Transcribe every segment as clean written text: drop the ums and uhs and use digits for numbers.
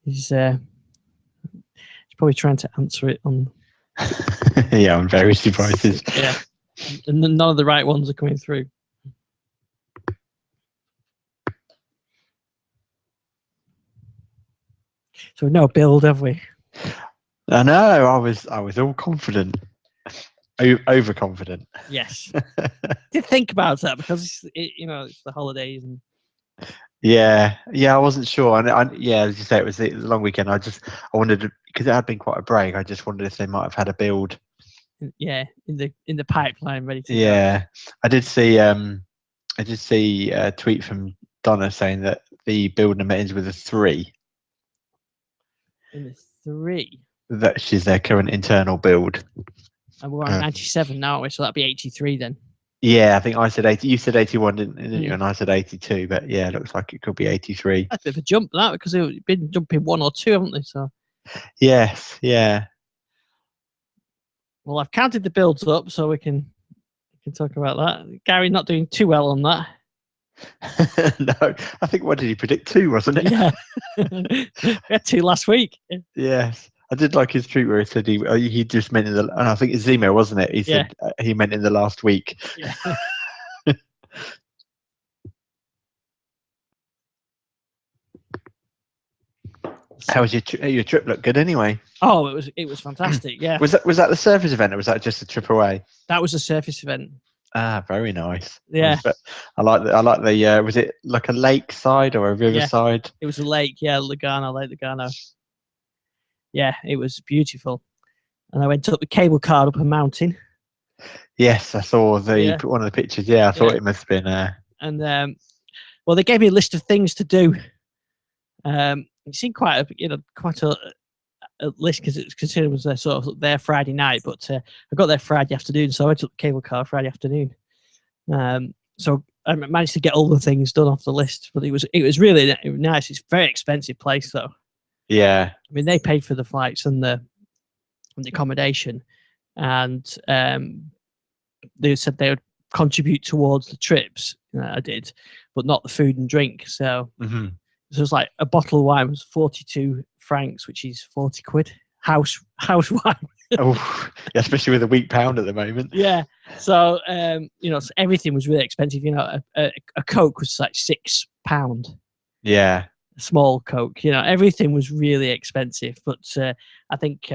He's probably trying to answer it on. Yeah, on various devices. Yeah, and none of the right ones are coming through. So no build, have we? I know. I was all confident, overconfident. Yes. Did think about that because it's the holidays and. Yeah, I wasn't sure, and as you say, it was the long weekend. I wondered because it had been quite a break. I just wondered if they might have had a build. Yeah, in the pipeline, ready to go. Yeah, I did see a tweet from Donna saying that the build number ends with a 3. In the 3. That she's their current internal build. And we're on 97 now, so that'd be 83 then. Yeah, I think I said 80. You said 81, didn't you? And I said 82. But yeah, it looks like it could be 83. That's a bit of a jump, that, because they've been jumping 1 or 2, haven't they? So. Yes, yeah. Well, I've counted the builds up, so we can talk about that. Gary not doing too well on that. No, I think, what did he predict? 2, wasn't it? Yeah. We had 2 last week. Yes. I did like his tweet where he said he just meant and I think it's email, wasn't it? He said he meant in the last week. Yeah. How was your trip? Look good anyway. Oh, it was fantastic. Yeah. Was that the surface event, or was that just a trip away? That was a surface event. Ah, very nice. Yeah. I like the was it like a lakeside or a riverside? Yeah, it was a lake. Yeah, Lake Lugano. Yeah, it was beautiful. And I went up the cable car up a mountain. Yes, I saw one of the pictures. Yeah, I thought it must have been. And well, they gave me a list of things to do. It seemed quite a list because it's considered was sort of there Friday night, but I got there Friday afternoon, so I took the cable car Friday afternoon. So I managed to get all the things done off the list, but it was really nice. It's a very expensive place though. Yeah, I mean they paid for the flights and the accommodation, and they said they would contribute towards the trips. I did, but not the food and drink. So. Mm-hmm. So it was like a bottle of wine was 42 francs, which is 40 quid. House wine. Oh, especially with a weak pound at the moment. Yeah. So so everything was really expensive. A Coke was like £6. Yeah. A small Coke. Everything was really expensive. But I think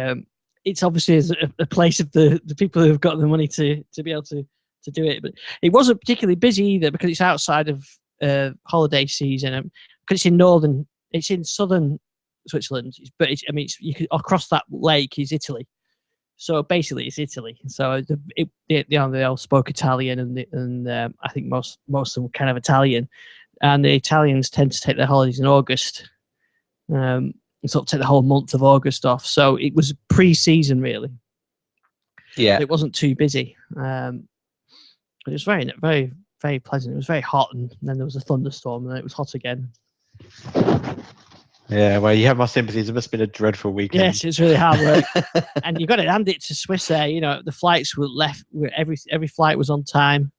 it's obviously a place of the people who have got the money to be able to do it. But it wasn't particularly busy either because it's outside of holiday season. Because it's in southern Switzerland, but you could across that lake is Italy. So basically, it's Italy. So they all spoke Italian, and I think most of them were kind of Italian, and the Italians tend to take their holidays in August, and sort of take the whole month of August off. So it was pre-season really. Yeah, it wasn't too busy, but it was very, very, very pleasant. It was very hot, and then there was a thunderstorm, and then it was hot again. Yeah, well, you have my sympathies. It must have been a dreadful weekend. Yes, it's really hard work, and you've got to hand it to Swiss Air. The flights were left. Every flight was on time.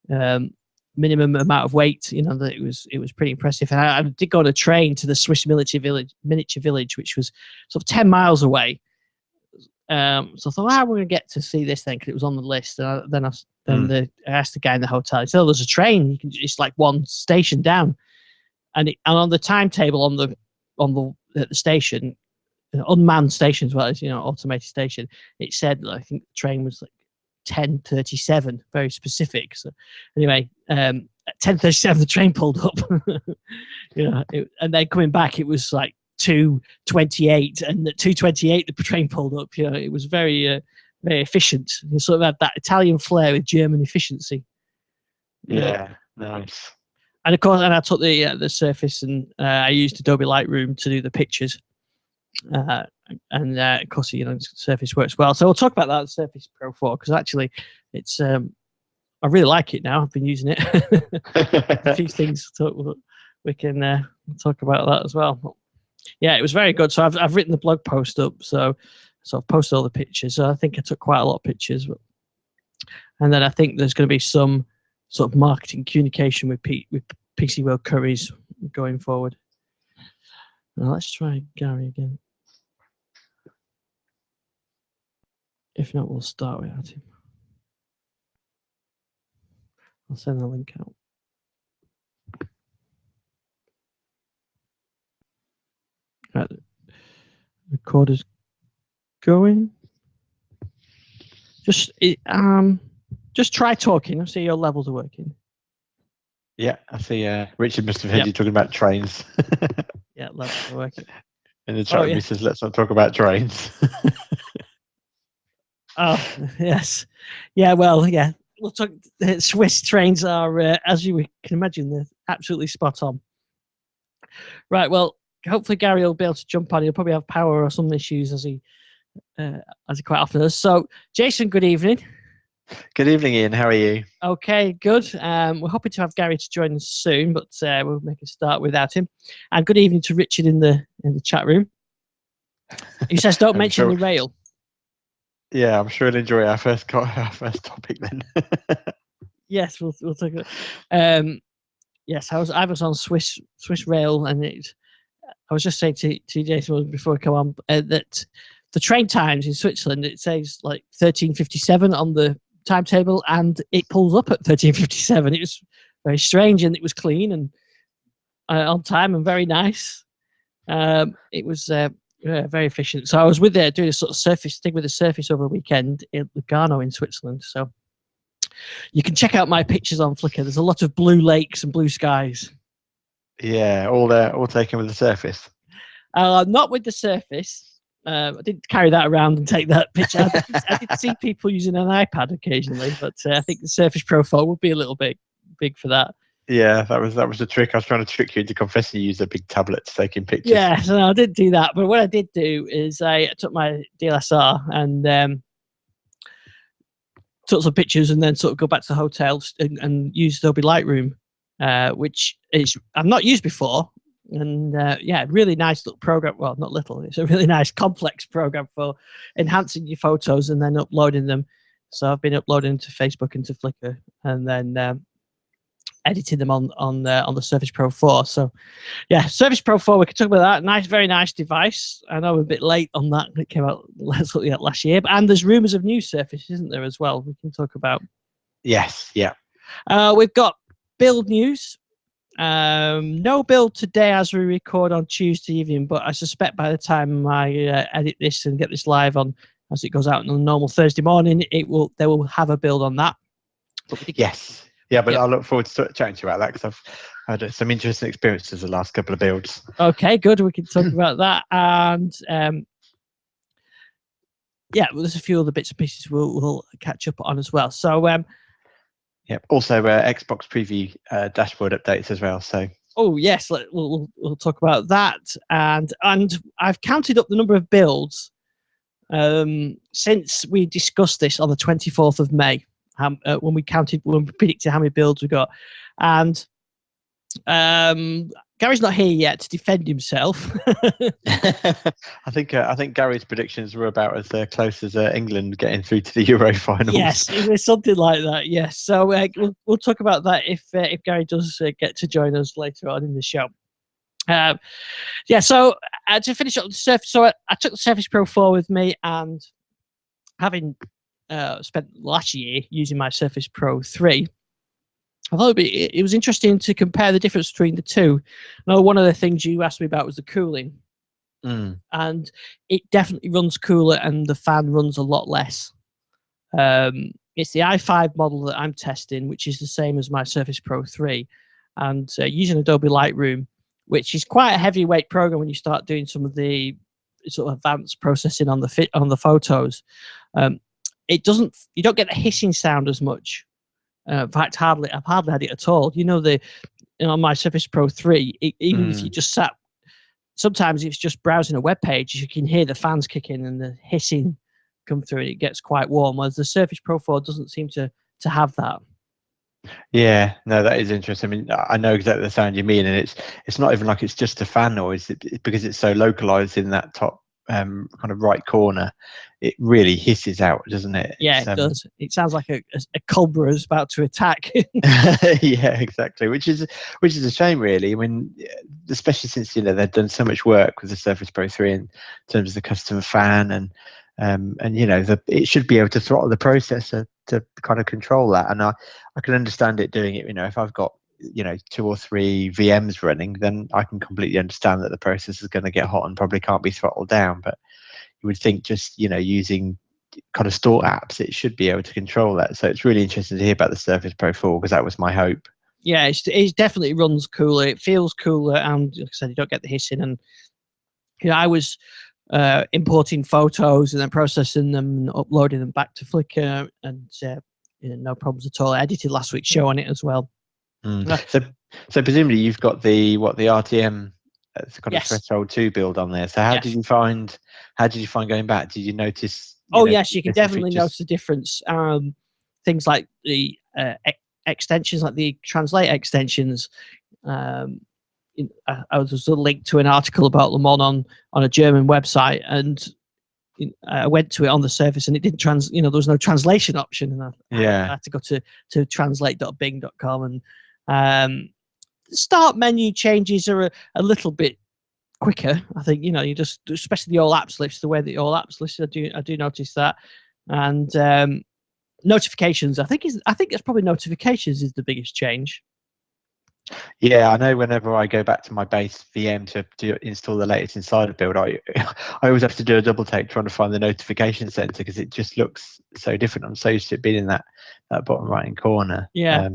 Minimum amount of weight. That it was pretty impressive. And I did go on a train to the Swiss miniature village, which was sort of 10 miles away. So I thought, we're going to get to see this then because it was on the list. And I asked the guy in the hotel. He said, "Oh, there's a train. It's like one station down." And on the timetable at the station, unmanned station as well as automated station, it said I think the train was like 10:37, very specific. So anyway, at 10:37 the train pulled up, and then coming back it was like 2:28, and at 2:28 the train pulled up. It was very very efficient. You sort of had that Italian flair with German efficiency. Yeah, nice. And of course, I took the Surface, and I used Adobe Lightroom to do the pictures. And of course, Surface works well. So we'll talk about that Surface Pro 4 because actually, it's I really like it now. I've been using it. A few things we can talk about that as well. But yeah, it was very good. So I've written the blog post up. So I've posted all the pictures. So I think I took quite a lot of pictures. And then I think there's going to be some sort of marketing communication with PC World Currys going forward. Now let's try Gary again. If not, we'll start without him. I'll send the link out. Right, the recorder's going. Just try talking. I'll see your levels are working. Yeah, I see. Richard must have heard you talking about trains. Yeah, levels are working. In the chat room, he says, "Let's not talk about trains." Oh yes, yeah. Well, yeah. We'll talk. Swiss trains are, as you can imagine, they're absolutely spot on. Right. Well, hopefully Gary will be able to jump on. He'll probably have power or some issues as he quite often does. So, Jason, good evening. Good evening, Ian. How are you? Okay, good. We're hoping to have Gary to join us soon, but we'll make a start without him. And good evening to Richard in the chat room. He says, "Don't mention the rail." Yeah, I'm sure he'll enjoy our first topic then. Yes, we'll talk about. Yes, I was on Swiss rail, and I was just saying to Jason before we come on that the train times in Switzerland, it says like 13:57 on the timetable, and it pulls up at 13:57. It was very strange, and it was clean and on time and very nice. It was very efficient. So I was doing a sort of surface thing with the surface over a weekend in Lugano in Switzerland. So you can check out my pictures on Flickr. There's a lot of blue lakes and blue skies. Yeah, all taken with the surface. Not with the surface. I didn't carry that around and take that picture. I did see people using an iPad occasionally, but I think the Surface Pro 4 would be a little bit big for that. Yeah, that was the trick. I was trying to trick you into confessing you used a big tablet to taking pictures. Yeah, so I didn't do that. But what I did do is I took my DSLR and took some pictures, and then sort of go back to the hotel and use Adobe Lightroom, which I've not used before. And yeah, really nice little program. Well, not little. It's a really nice complex program for enhancing your photos and then uploading them. So I've been uploading to Facebook and to Flickr, and then editing them on the Surface Pro 4. So yeah, Surface Pro 4. We can talk about that. Nice, very nice device. I know we're a bit late on that. It came out last year, and there's rumours of new Surface, isn't there, as well? We can talk about. Yes. Yeah. We've got build news. No build today as we record on Tuesday evening, but I suspect by the time I edit this and get this live on as it goes out on a normal Thursday morning, they will have a build on that. Yes. Yeah, but I look forward to chatting to you about that because I've had some interesting experiences the last couple of builds. Okay, good. We can talk about that. And yeah, well, there's a few other bits and pieces we'll catch up on as well. So yeah, also Xbox preview dashboard updates as well. So oh yes, we'll talk about that. And I've counted up the number of builds since we discussed this on the 24th of May. When we predicted how many builds we got, and Gary's not here yet to defend himself. I think Gary's predictions were about as close as England getting through to the Euro finals. Yes, it was something like that. Yes, so we'll talk about that if Gary does get to join us later on in the show. Yeah, so to finish up the Surface, so I took the Surface Pro 4 with me, and having spent last year using my Surface Pro 3, I thought it was interesting to compare the difference between the two. Now, one of the things you asked me about was the cooling. And it definitely runs cooler, and the fan runs a lot less. It's the i5 model that I'm testing, which is the same as my Surface Pro 3. And using Adobe Lightroom, which is quite a heavyweight program when you start doing some of the sort of advanced processing on the photos. You don't get the hissing sound as much. In fact, I've hardly had it at all. On my Surface Pro 3, even if you just sat, sometimes it's just browsing a web page, you can hear the fans kicking and the hissing come through, and it gets quite warm. Whereas the Surface Pro 4 doesn't seem to have that. Yeah, no, that is interesting. I mean, I know exactly the sound you mean, and it's not even like it's just a fan noise because it's so localized in that top kind of right corner, it really hisses out, doesn't it? Yeah, it does. It sounds like a cobra is about to attack. Yeah, exactly. Which is a shame, really. I mean, especially since they've done so much work with the Surface Pro 3 in terms of the custom fan and it should be able to throttle the processor to kind of control that. And I can understand it doing it. If I've got 2 or 3 VMs running, then I can completely understand that the processor is going to get hot and probably can't be throttled down. But you would think just using kind of store apps, it should be able to control that. So it's really interesting to hear about the Surface Pro 4 because that was my hope. Yeah, it definitely runs cooler. It feels cooler, and like I said, you don't get the hissing. And I was importing photos and then processing them and uploading them back to Flickr, and no problems at all. I edited last week's show on it as well. So presumably you've got the RTM kind Yes. of threshold 2 build on there. So how did you find going back? Did you notice? Yes, you can definitely notice the difference. Things like the extensions, like the translate extensions. I was linked to an article about them on a German website, and I went to it on the Surface, and it didn't there was no translation option, and I had to go to translate.bing.com, and start menu changes are a little bit quicker. I think you just, especially the all apps list, the way the all apps list, I do notice that, and notifications. I think it's probably notifications is the biggest change. Yeah, I know whenever I go back to my base VM to install the latest insider build, I always have to do a double take trying to find the notification center because it just looks so different. I'm so used to it being in that bottom right hand corner. Yeah.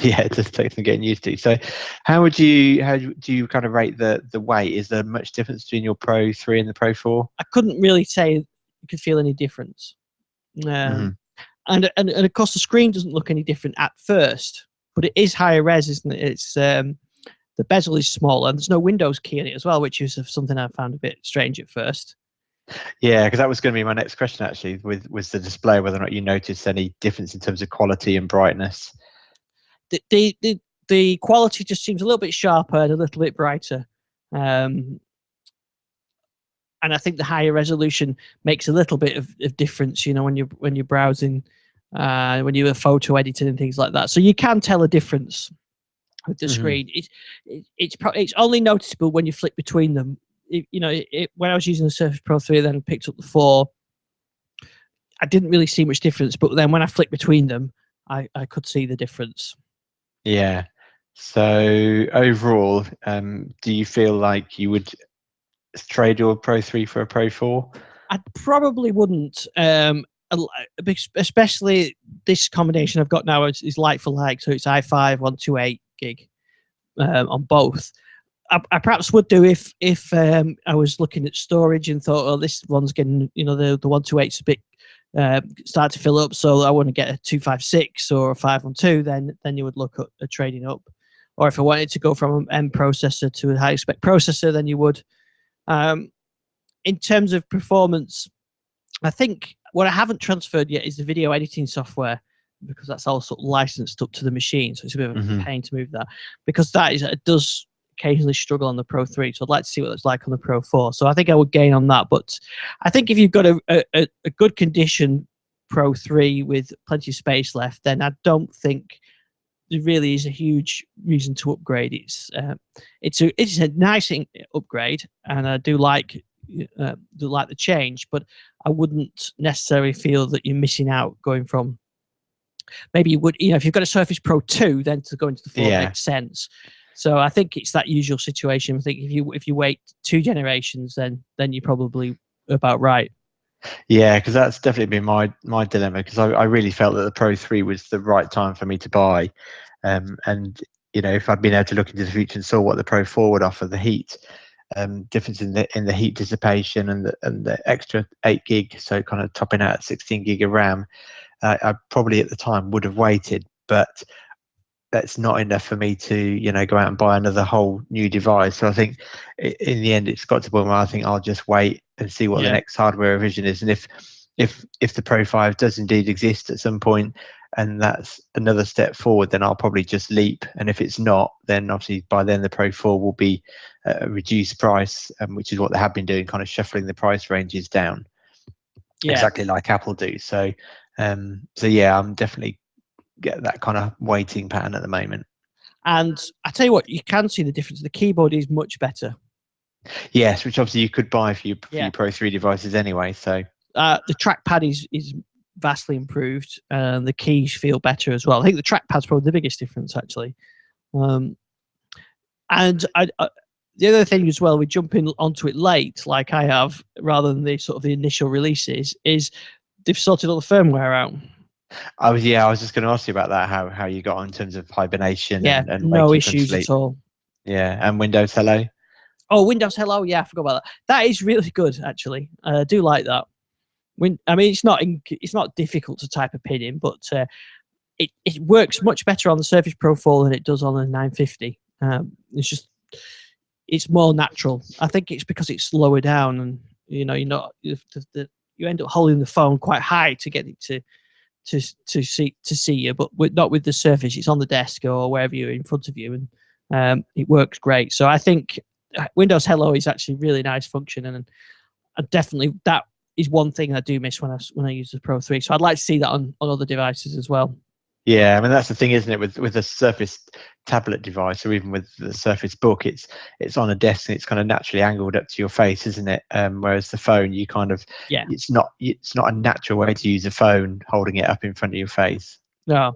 Yeah, it just takes some getting used to. So how do you kind of rate the weight? Is there much difference between your Pro 3 and the Pro 4? I couldn't really say you could feel any difference. And of course the screen doesn't look any different at first, but it is higher res, isn't it? It's the bezel is smaller, and there's no Windows key in it as well, which is something I found a bit strange at first. Yeah, because that was going to be my next question actually, was the display, whether or not you noticed any difference in terms of quality and brightness. The quality just seems a little bit sharper and a little bit brighter, and I think the higher resolution makes a little bit of difference. When you're browsing, when you're photo editing and things like that, so you can tell a difference with the screen. It's only noticeable when you flick between them. When I was using the Surface Pro 3, then picked up the 4, I didn't really see much difference. But then when I flicked between them, I could see the difference. Yeah. So overall, do you feel like you would trade your Pro 3 for a Pro 4? I probably wouldn't, especially this combination I've got now is like for like, so it's i5 128 gig on both. I perhaps would do if I was looking at storage and thought, oh, this one's getting, the 128's a bit start to fill up, so I want to get a 256 or a 512, then you would look at trading up. Or if I wanted to go from an M processor to a high spec processor, then you would. In terms of performance, I think what I haven't transferred yet is the video editing software, because that's all sort of licensed up to the machine, so it's a bit of a pain to move that, because it does occasionally struggle on the Pro 3, so I'd like to see what it's like on the Pro 4. So I think I would gain on that, but I think if you've got a good condition Pro 3 with plenty of space left, then I don't think there really is a huge reason to upgrade. It's a nice upgrade, and I do like the change, but I wouldn't necessarily feel that you're missing out going from, maybe you would, if you've got a Surface Pro 2, then to go into the 4 makes sense. So I think it's that usual situation. I think if you wait 2 generations, then you're probably about right. Yeah, because that's definitely been my dilemma, because I really felt that the Pro 3 was the right time for me to buy, and if I'd been able to look into the future and saw what the Pro 4 would offer, the heat difference in the heat dissipation and the extra 8 gig, so kind of topping out at 16 gig of RAM, I probably at the time would have waited, but that's not enough for me to go out and buy another whole new device. So I think in the end it's got to the point where I think I'll just wait and see what the next hardware revision is, and if the Pro 5 does indeed exist at some point, and that's another step forward, then I'll probably just leap. And if it's not, then obviously by then the Pro 4 will be a reduced price, which is what they have been doing, kind of shuffling the price ranges down, exactly like Apple do. So yeah, I'm definitely get that kind of waiting pattern at the moment. And I tell you what, you can see the difference. The keyboard is much better. Yes, which obviously you could buy for your Pro 3 devices anyway. So the trackpad is vastly improved, and the keys feel better as well. I think the trackpad's probably the biggest difference, actually. And the other thing as well, we're jumping onto it late, like I have, rather than the sort of the initial releases, is they've sorted all the firmware out. I was just going to ask you about that. How you got on in terms of hibernation and no waking issues from sleep. at all. Yeah, and Windows Hello. Oh, Windows Hello. Yeah, I forgot about that. That is really good, actually. I do like that. I mean, it's not difficult to type a pin in, but it works much better on the Surface Pro 4 than it does on the 950. It's more natural. I think it's because it's lower down, and you end up holding the phone quite high to get it to see you, but not with the Surface. It's on the desk or wherever you're in front of you, and it works great. So I think Windows Hello is actually a really nice function, and definitely that is one thing I do miss when I use the Pro 3. So I'd like to see that on other devices as well. Yeah, I mean that's the thing, isn't it? With a Surface tablet device, or even with the Surface Book, it's on a desk and it's kind of naturally angled up to your face, isn't it? Whereas the phone, you kind of it's not a natural way to use a phone holding it up in front of your face. No.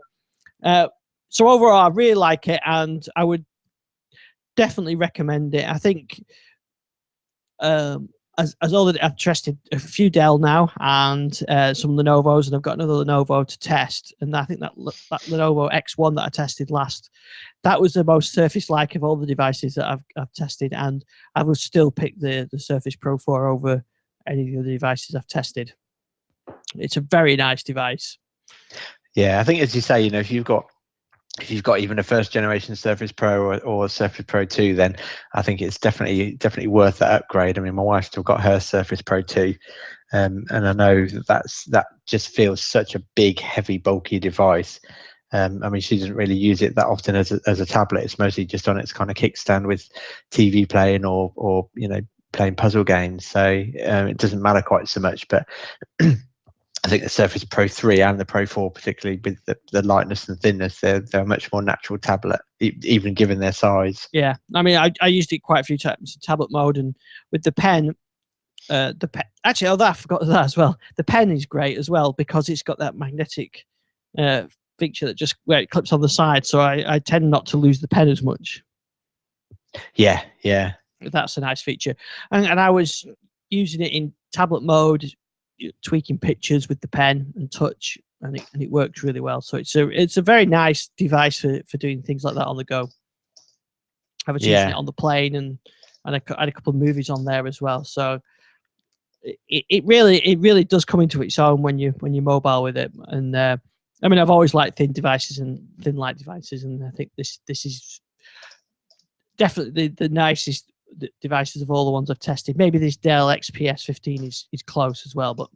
So overall, I really like it, and I would definitely recommend it. I think as all that I've tested a few Dell now, and some Lenovo's, and I've got another Lenovo to test. And I think that Lenovo X1 that I tested last, that was the most Surface-like of all the devices that I've tested, and I would still pick the Surface Pro 4 over any of the devices I've tested. It's a very nice device. Yeah, I think as you say, if you've got even a first generation Surface Pro or Surface Pro 2, then I think it's definitely worth that upgrade. I mean, my wife's still got her Surface Pro 2, and I know that just feels such a big, heavy, bulky device. I mean, she doesn't really use it that often as a tablet. It's mostly just on its kind of kickstand with TV playing or playing puzzle games. So it doesn't matter quite so much, but I think the Surface Pro 3 and the Pro 4, particularly with the lightness and thinness, they're a much more natural tablet, even given their size. Yeah, I mean, I used it quite a few times in tablet mode, and with the pen, actually, I forgot that as well. The pen is great as well because it's got that magnetic feature that just where it clips on the side, so I tend not to lose the pen as much. Yeah. That's a nice feature, and I was using it in tablet mode, tweaking pictures with the pen and touch, and it works really well. So it's a very nice device for doing things like that on the go. I was using it on the plane, and I had a couple of movies on there as well. So it really does come into its own when you're mobile with it. And I mean, I've always liked thin light devices, and I think this is definitely the nicest devices of all the ones I've tested. Maybe this Dell XPS 15 is close as well, but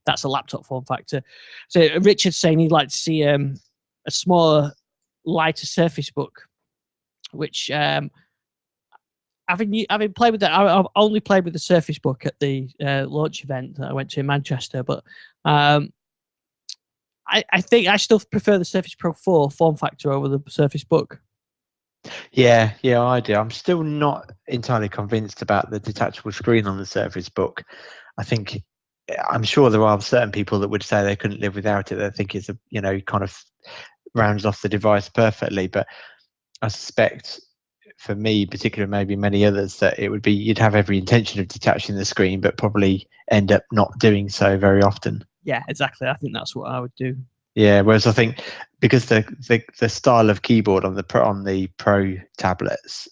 that's a laptop form factor. So Richard's saying he'd like to see a smaller, lighter Surface Book, which having played with that, I've only played with the Surface Book at the launch event that I went to in Manchester, but I think I still prefer the Surface Pro 4 form factor over the Surface Book. Yeah, I do. I'm still not entirely convinced about the detachable screen on the Surface Book. I'm sure there are certain people that would say they couldn't live without it. They think it's kind of rounds off the device perfectly. But I suspect, for me, particularly maybe many others, that it would be you'd have every intention of detaching the screen, but probably end up not doing so very often. Yeah, exactly. I think that's what I would do. Yeah, whereas I think because the style of keyboard on the Pro tablets,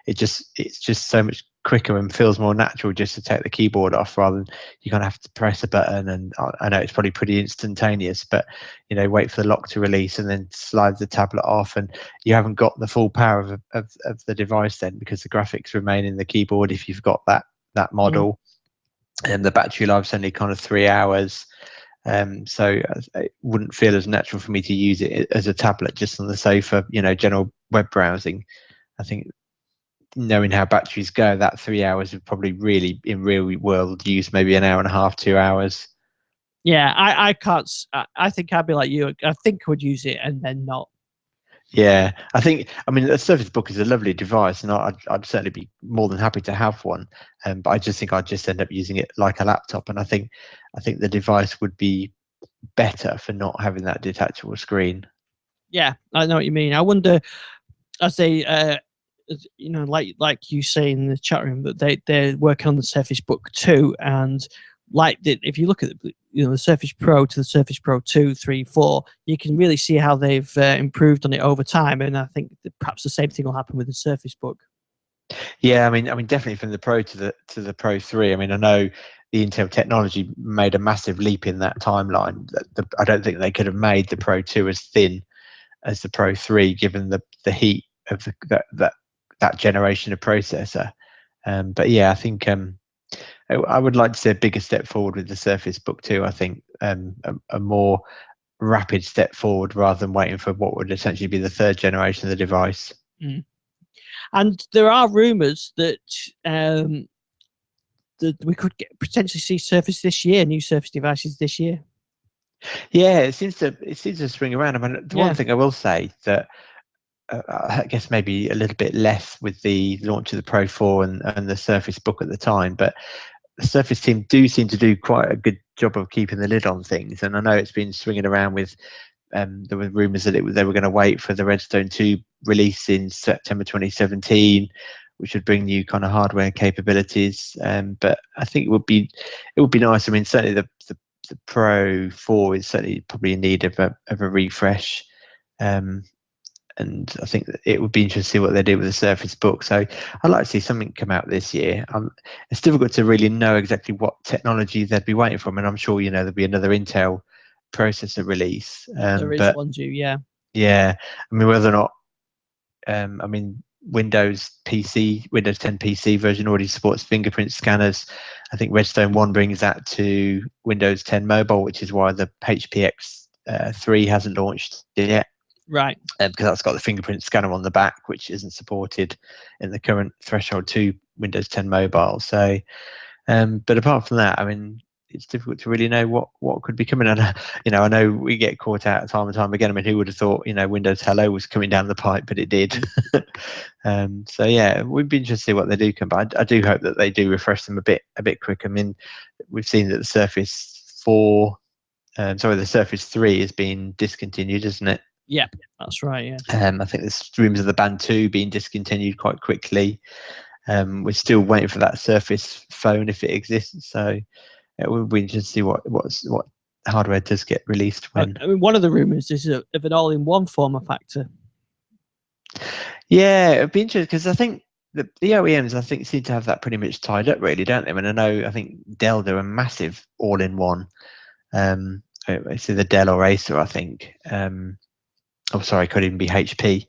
it's just so much quicker and feels more natural just to take the keyboard off rather than you kind of have to press a button. And I know it's probably pretty instantaneous, but wait for the lock to release and then slide the tablet off, and you haven't got the full power of the device then, because the graphics remain in the keyboard if you've got that model, and the battery life's only kind of 3 hours. So it wouldn't feel as natural for me to use it as a tablet just on the sofa, general web browsing. I think knowing how batteries go, that 3 hours would probably really, in real world use, maybe an hour and a half, 2 hours. Yeah, I can't. I think I'd be like you. I think I would use it and then not. Yeah, I mean, a Surface Book is a lovely device, and I'd certainly be more than happy to have one. But I just think I'd just end up using it like a laptop, and I think the device would be better for not having that detachable screen. Yeah, I know what you mean. I wonder, as they, like you say in the chat room, that they're working on the Surface Book 2, and if you look at the Surface Pro to the Surface Pro 2, 3, 4, you can really see how they've improved on it over time, and I think that perhaps the same thing will happen with the Surface Book. Yeah, I mean, definitely from the Pro to the Pro 3. I mean, I know the Intel technology made a massive leap in that timeline. I don't think they could have made the Pro 2 as thin as the Pro 3, given the heat of that generation of processor. But yeah, I think I would like to see a bigger step forward with the Surface Book 2. I think a more rapid step forward rather than waiting for what would essentially be the third generation of the device. Mm. And there are rumours that that we could potentially see Surface this year, new Surface devices this year. Yeah, it seems to swing around. I mean, the one thing I will say that I guess maybe a little bit less with the launch of the Pro 4 and the Surface Book at the time, but the Surface team do seem to do quite a good job of keeping the lid on things. And I know it's been swinging around with there were rumours that they were going to wait for the Redstone 2 release in September 2017, which would bring new kind of hardware capabilities. But I think it would be nice. I mean, certainly the Pro 4 is certainly probably in need of a refresh. And I think that it would be interesting to see what they do with the Surface Book. So I'd like to see something come out this year. It's difficult to really know exactly what technology they'd be waiting for. And I'm sure there'll be another Intel processor release. There is one due, yeah. Yeah, I mean, whether or not, I mean, Windows 10 PC version already supports fingerprint scanners. I think Redstone 1 brings that to Windows 10 Mobile, which is why the HPX 3 hasn't launched yet. Right. Because that's got the fingerprint scanner on the back, which isn't supported in the current Threshold 2 Windows 10 Mobile. So, but apart from that, I mean, it's difficult to really know what could be coming. And I know we get caught out time and time again. I mean, who would have thought Windows Hello was coming down the pipe, but it did. So yeah, we'd be interested to see what they do come. But I do hope that they do refresh them a bit quicker. I mean, we've seen that the Surface 3 has been discontinued, isn't it? Yeah, that's right. Yeah. I think there's rumors of the Band 2 being discontinued quite quickly. We're still waiting for that Surface phone if it exists. So it would be interesting to see what hardware does get released when. I mean, one of the rumors is of an all-in-one form factor. Yeah, it'd be interesting because I think the OEMs seem to have that pretty much tied up, really, don't they? I mean, I think Dell do a massive all-in-one. It's either Dell or Acer, I think. Oh, sorry, could even be HP.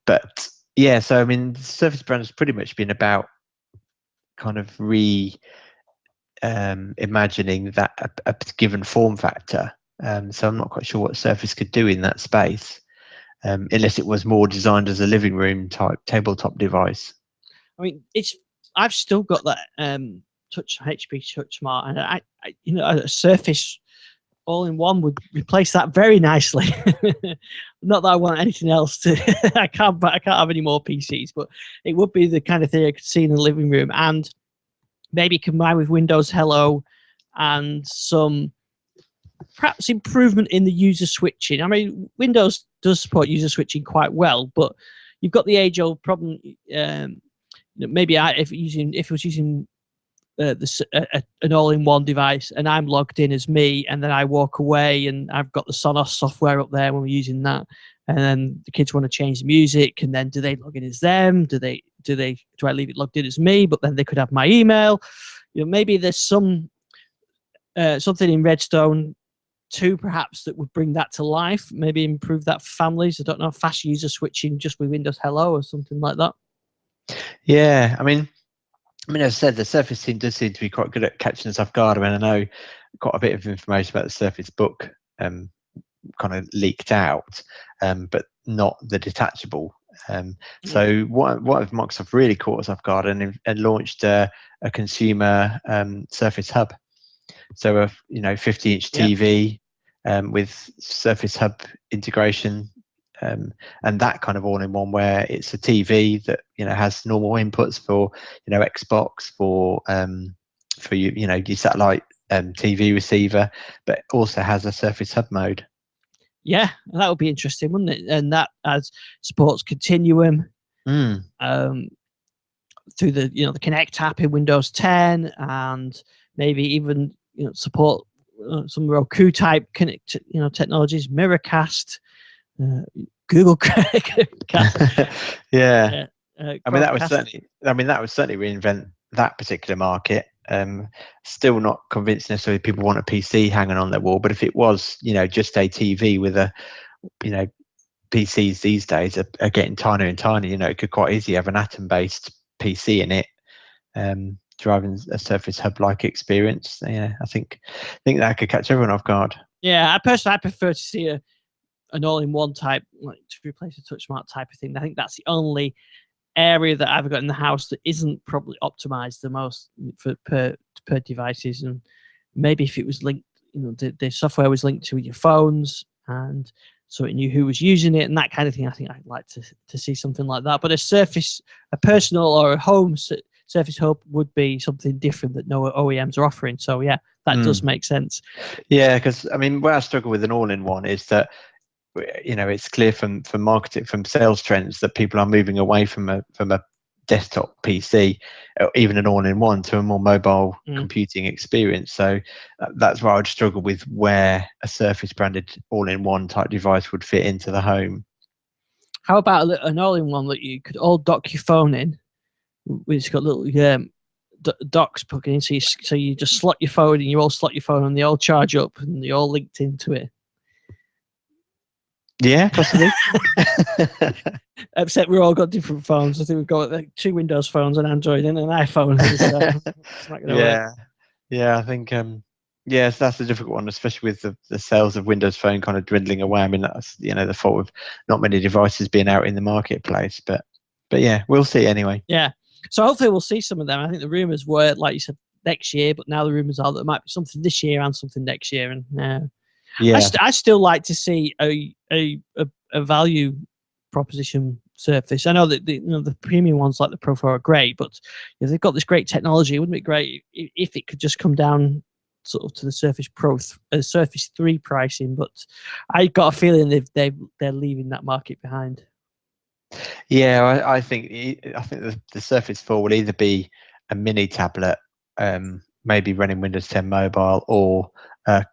But yeah, so I mean, the Surface brand has pretty much been about kind of imagining that a given form factor. So I'm not quite sure what Surface could do in that space, unless it was more designed as a living room type tabletop device. I mean, I've still got that HP Touch Smart, and a Surface all-in-one would replace that very nicely. Not that I want anything else to. I can't have any more PCs, but it would be the kind of thing I could see in the living room, and maybe combined with Windows Hello and some perhaps improvement in the user switching. I mean, Windows does support user switching quite well, but you've got the age-old problem. Maybe if it was using an all-in-one device and I'm logged in as me, and then I walk away and I've got the Sonos software up there when we're using that, and then the kids want to change the music, and then do they log in as them? Do I leave it logged in as me? But then they could have my email. Maybe there's something in Redstone 2 perhaps that would bring that to life. Maybe improve that for families. I don't know, fast user switching just with Windows Hello or something like that. Yeah, I mean, as I said, the Surface team does seem to be quite good at catching us off guard. I mean, I know quite a bit of information about the Surface Book kind of leaked out, but not the detachable. So what if Microsoft really caught us off guard and launched a consumer Surface Hub? So a 50-inch TV with Surface Hub integration, and that kind of all-in-one, where it's a TV that has normal inputs for Xbox, for your satellite TV receiver, but also has a Surface Hub mode. Yeah, that would be interesting, wouldn't it? And that as supports Continuum through the the Connect app in Windows 10, and maybe even support some Roku type connect technologies, Miracast, Google Cast. Yeah. I mean, that would Chromecast. certainly reinvent that particular market. Still not convinced necessarily people want a PC hanging on their wall, but if it was, just a TV with a, PCs these days are getting tinier and tinier. It could quite easily have an Atom-based PC in it, driving a Surface Hub-like experience. Yeah, I think that could catch everyone off guard. Yeah, I prefer to see an all-in-one type, like to replace a touch smart type of thing. I think that's the only area that I've got in the house that isn't probably optimized the most for per devices. And maybe if it was linked, the software was linked to your phones, and so it knew who was using it and that kind of thing. I think I'd like to see something like that. But a personal or a home Surface Hub would be something different that no OEMs are offering. So yeah, that does make sense. Yeah, because I mean, where I struggle with an all-in-one is that it's clear from marketing, from sales trends, that people are moving away from a desktop PC, even an all-in-one, to a more mobile computing experience. So that's why I'd struggle with where a Surface branded all-in-one type device would fit into the home. How about an all-in-one that you could all dock your phone in? It's got little docks plugging in, so you just slot your phone, and you all slot your phone, and they all charge up, and they all linked into it. Yeah, possibly. Except we've all got different phones. I think we've got like 2 Windows phones, an Android, and an iPhone. So it's not gonna work. Yeah, I think yes, that's a difficult one, especially with the sales of Windows Phone kind of dwindling away. I mean, that's the fault of not many devices being out in the marketplace. But yeah, we'll see anyway. Yeah. So hopefully we'll see some of them. I think the rumors were, like you said, next year, but now the rumors are that there might be something this year and something next year. And I still like to see a value proposition Surface. I know that the premium ones like the Pro 4 are great, but if they've got this great technology, wouldn't it be great if it could just come down sort of to the Surface Pro, Surface 3 pricing? But I got a feeling they're leaving that market behind. Yeah, I think the Surface 4 will either be a mini tablet, maybe running Windows 10 Mobile, or a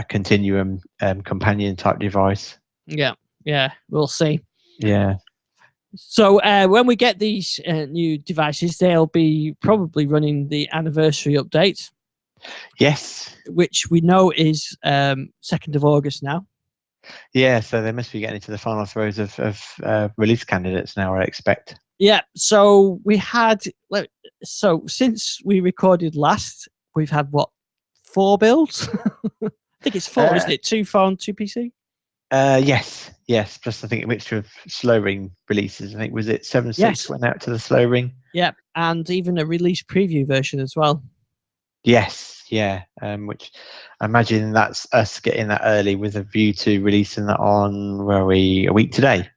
Continuum companion type device. Yeah, we'll see. Yeah. So when we get these new devices, they'll be probably running the anniversary update. Yes. Which we know is 2nd of August now. Yeah, so they must be getting into the final throes of release candidates now, I expect. Yeah, so we had, so since we recorded last, we've had what, 4 builds? I think it's 4, isn't it? 2 phone, 2 PC? Yes. Plus, I think a mixture of slow ring releases. I think, was it 7.6 went out to the slow ring? Yeah, and even a release preview version as well. Yes, yeah. Which I imagine that's us getting that early with a view to releasing that on, where are we, a week today?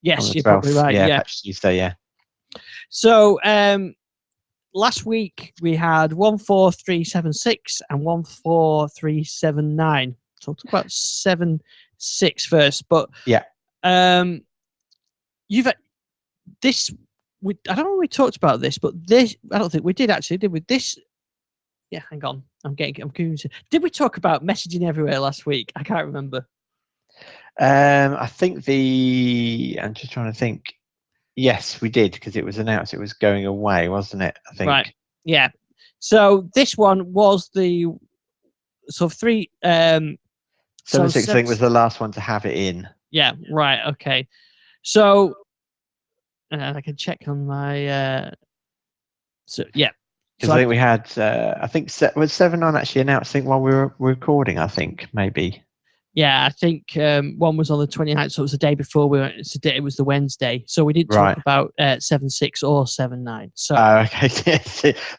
Yes, you're probably right. Yeah, Patch Tuesday. Yeah. So last week we had 14376 and 14379. So I'll talk about 7.6 first. But yeah, you've this. I don't know if we talked about this, but this, I don't think we did actually. Did we? This. Yeah, hang on. I'm confused. Did we talk about messaging everywhere last week? I can't remember. I think I'm just trying to think. Yes, we did, because it was announced it was going away, wasn't it? I think. Right. Yeah. So this one was the sort of 3. 7.6, I think, was the last one to have it in. Yeah. Right. Okay. So I can check on my. So yeah. Because I think we had, I think was 7.9 actually announced, I think, while we were recording, I think, maybe. Yeah, I think one was on the 29th, so it was the day before we went. It was the Wednesday, so we didn't talk about 7.6 or 7.9. So okay,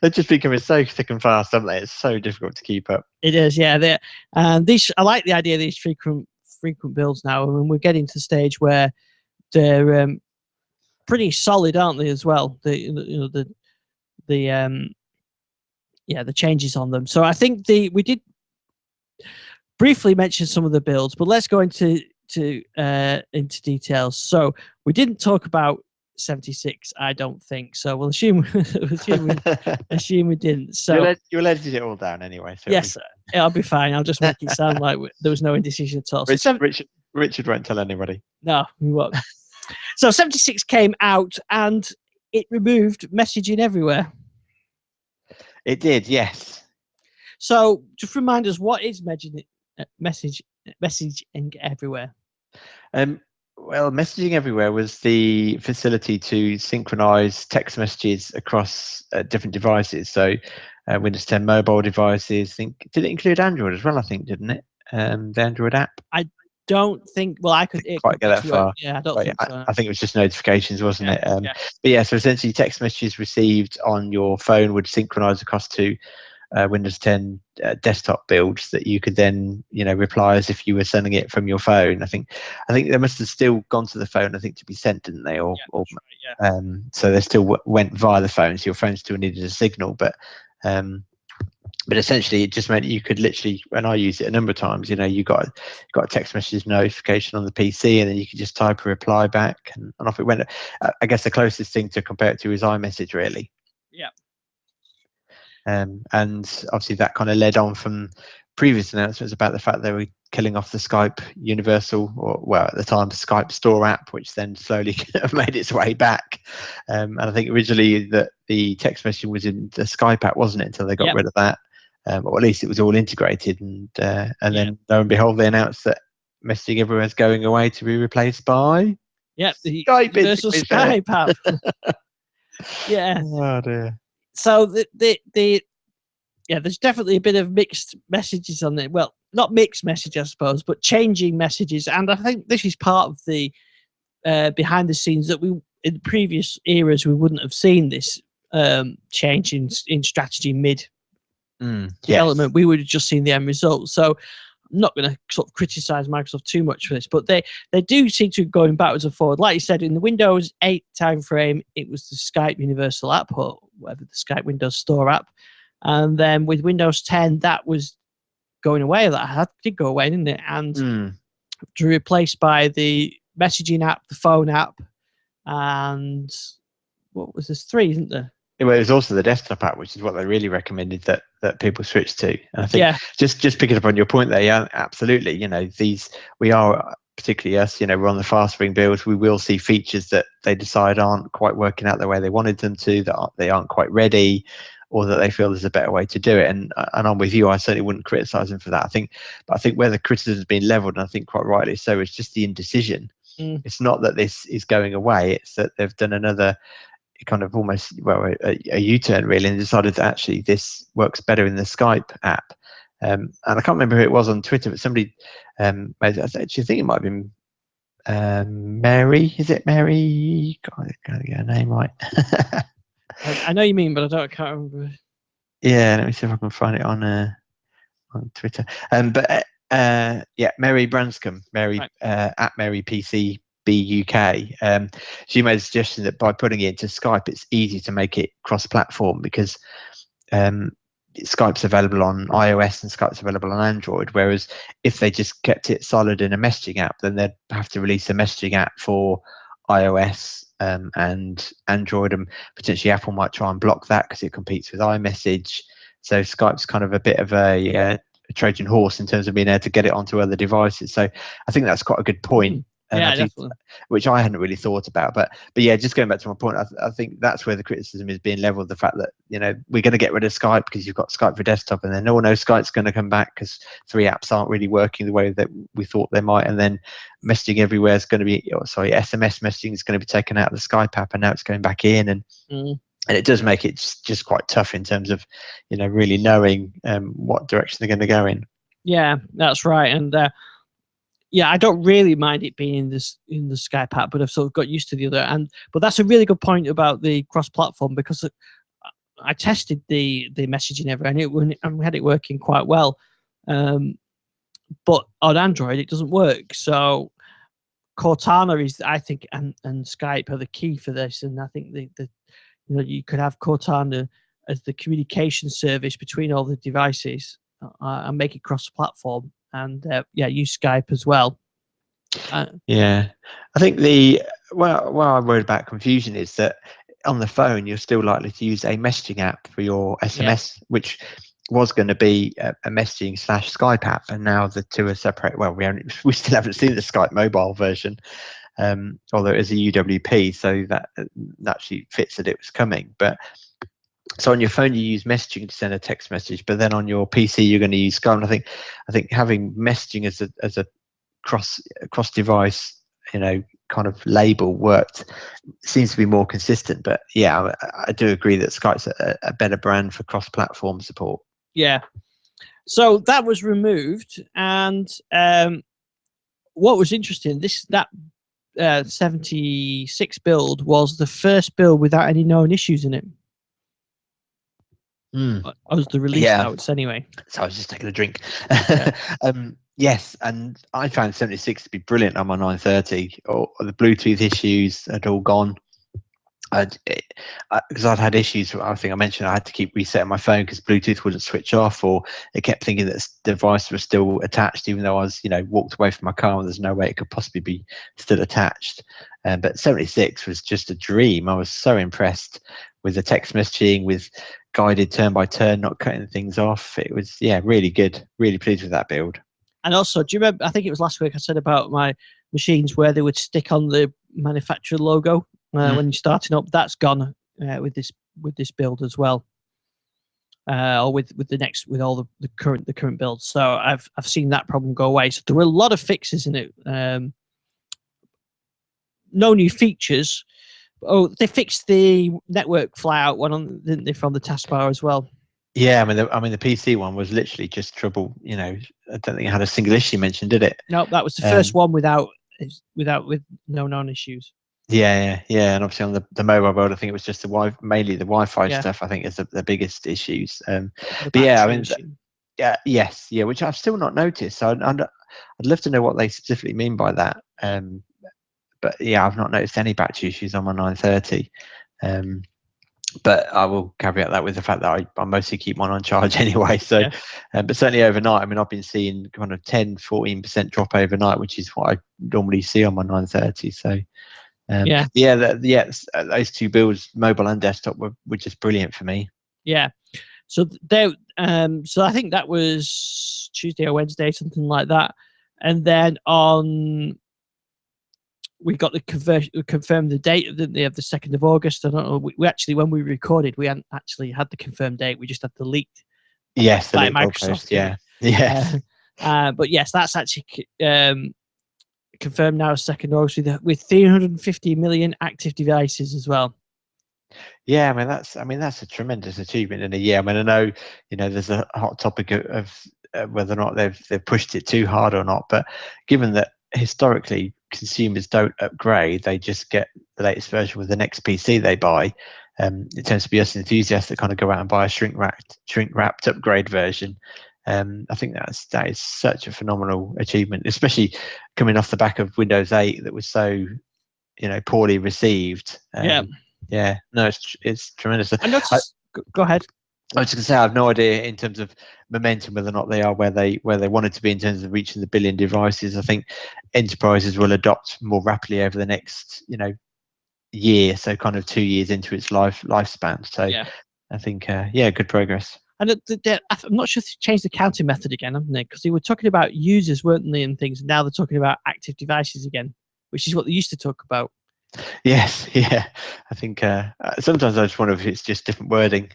they're just becoming so thick and fast, aren't they? It's so difficult to keep up. It is, yeah. These, I like the idea of these frequent builds now, and we're getting to the stage where they're pretty solid, aren't they? As well, the changes on them. So I think we did briefly mention some of the builds, but let's go into details. So we didn't talk about 76, I don't think. So we'll assume we didn't. So you'll edit it all down anyway. So yes, it'll be fine. I'll just make it sound like there was no indecision at all. Richard won't tell anybody. No, we won't. So 76 came out and it removed messaging everywhere. It did, yes. So just remind us, what is messaging everywhere? Well, messaging everywhere was the facility to synchronize text messages across different devices. So Windows 10 mobile devices. Did it include Android as well? I think, didn't it? The Android app. I don't think. Well, I could quite get that far. Yeah, I don't think so. I think it was just notifications, wasn't it? But yeah, so essentially, text messages received on your phone would synchronize across to Windows 10 desktop builds that you could then, reply as if you were sending it from your phone. I think they must have still gone to the phone, I think, to be sent, didn't they? So they still went via the phone. So your phone still needed a signal, but essentially it just meant you could literally, when I used it a number of times, you got a text message notification on the PC, and then you could just type a reply back, and off it went. I guess the closest thing to compare it to is iMessage, really. Yeah. And obviously that kind of led on from previous announcements about the fact they were killing off the Skype Universal, at the time, the Skype Store app, which then slowly made its way back. And I think originally that the text messaging was in the Skype app, wasn't it, until they got rid of that, or at least it was all integrated. And then lo and behold, they announced that messaging everywhere is going away to be replaced by the Skype, Universal Skype app. Yeah. Oh dear. So there's definitely a bit of mixed messages on it. Well, not mixed messages, I suppose, but changing messages. And I think this is part of the behind the scenes that in previous eras we wouldn't have seen this change in strategy mid development. We would have just seen the end result. So I'm not going to sort of criticize Microsoft too much for this, but they do seem to be going backwards and forward. Like you said, in the Windows 8 timeframe, it was the Skype Universal app, or whatever, the Skype Windows Store app. And then with Windows 10, that was going away. That did go away, didn't it? And to replaced by the messaging app, the phone app, and what was this? 3, isn't there? Well, it was also the desktop app, which is what they really recommended that people switch to. And I think just picking up on your point there, yeah, absolutely. We are, particularly us, we're on the fast spring builds. We will see features that they decide aren't quite working out the way they wanted them to, that they aren't quite ready, or that they feel there's a better way to do it. And I'm with you. I certainly wouldn't criticize them for that. I think where the criticism has been leveled, and I think quite rightly so, is just the indecision. It's not that this is going away. It's that they've done another kind of almost a U-turn, really, and decided that actually this works better in the Skype app. And I can't remember who it was on Twitter, but somebody I actually think it might have been Mary. Is it Mary? God, I can't get her name right. I know you mean, but I can't remember. Yeah, let me see if I can find it on Twitter. Mary Branscombe, at Mary PC UK. She made a suggestion that by putting it into Skype, it's easy to make it cross-platform, because Skype's available on iOS and Skype's available on Android, whereas if they just kept it solid in a messaging app, then they'd have to release a messaging app for iOS and Android, and potentially Apple might try and block that because it competes with iMessage. So Skype's kind of a bit of a Trojan horse in terms of being able to get it onto other devices. So I think that's quite a good point. Which I hadn't really thought about, but yeah, just going back to my point, I think that's where the criticism is being leveled. The fact that we're going to get rid of Skype because you've got Skype for desktop, and then no one knows Skype's going to come back because 3 apps aren't really working the way that we thought they might, and then messaging everywhere is going to be, SMS messaging is going to be taken out of the Skype app, and now it's going back in, and and it does make it just quite tough in terms of, really knowing what direction they're going to go in. Yeah, that's right. And yeah, I don't really mind it being in the Skype app, but I've sort of got used to the other. But that's a really good point about the cross-platform, because I tested the messaging and we had it working quite well. But on Android, it doesn't work. So Cortana is, I think, and Skype are the key for this. And I think you could have Cortana as the communication service between all the devices, and make it cross-platform, and use Skype as well. Yeah, I think what I'm worried about confusion is that on the phone you're still likely to use a messaging app for your SMS, which was going to be a messaging / Skype app, and now the two are separate. Well, we still haven't seen the Skype mobile version, although it is a UWP, so that actually fits that it was coming. But so on your phone you use messaging to send a text message, but then on your PC you're going to use Skype. And I think having messaging as a cross device, kind of label worked, seems to be more consistent. But yeah, I do agree that Skype's a better brand for cross platform support. Yeah. So that was removed, and what was interesting, that 76 build was the first build without any known issues in it. Was the release notes anyway. So I was just taking a drink. Yeah. Yes, and I found 76 to be brilliant on my 930. Or the Bluetooth issues had all gone. Because I'd had issues. I think I mentioned I had to keep resetting my phone because Bluetooth wouldn't switch off, or it kept thinking that the device was still attached, even though I was, walked away from my car and there's no way it could possibly be still attached. But 76 was just a dream. I was so impressed with the text messaging, with guided turn by turn, not cutting things off. It was, really good. Really pleased with that build. And also, do you remember, I think it was last week I said about my machines where they would stick on the manufacturer logo when you're starting up. That's gone with this build as well, or with all the current builds. So I've seen that problem go away. So there were a lot of fixes in it. No new features. Oh, they fixed the network flyout one didn't they, from the taskbar as well? Yeah, I mean the PC one was literally just trouble. I don't think it had a single issue mentioned, did it? No, that was the first one with no known issues. Yeah, and obviously on the mobile world, I think it was just mainly the Wi-Fi stuff. I think is the biggest issues. But yeah, I mean, which I've still not noticed. So I'd love to know what they specifically mean by that. But yeah, I've not noticed any battery issues on my 930. But I will caveat that with the fact that I mostly keep mine on charge anyway. So, but certainly overnight, I mean, I've been seeing kind of 10-14% drop overnight, which is what I normally see on my 930. So, those two builds, mobile and desktop, were just brilliant for me. Yeah. So so I think that was Tuesday or Wednesday, something like that. And then we got confirmed the date, didn't they, of the 2nd of August? I don't know. We actually, when we recorded, we hadn't actually had the confirmed date. We just had the leaked. Yes, the by Microsoft. Yeah. Yes. But yes, that's actually confirmed now, 2nd August, with 350 million active devices as well. Yeah, I mean that's a tremendous achievement in a year. I mean, I know there's a hot topic of whether or not they've pushed it too hard or not, but given that historically consumers don't upgrade, they just get the latest version with the next PC they buy. It tends to be us enthusiasts that kind of go out and buy a shrink wrapped upgrade version. I think that is such a phenomenal achievement, especially coming off the back of Windows 8 that was so poorly received. No, it's tremendous. I noticed. Go ahead. I was just going to say, I have no idea in terms of momentum whether or not they are where they wanted to be in terms of reaching the billion devices. I think enterprises will adopt more rapidly over the next year, so kind of 2 years into its lifespan. So I think good progress. And I'm not sure if they changed the counting method again, haven't they? Because they were talking about users, weren't they, and things. And now they're talking about active devices again, which is what they used to talk about. Yes, yeah. I think sometimes I just wonder if it's just different wording.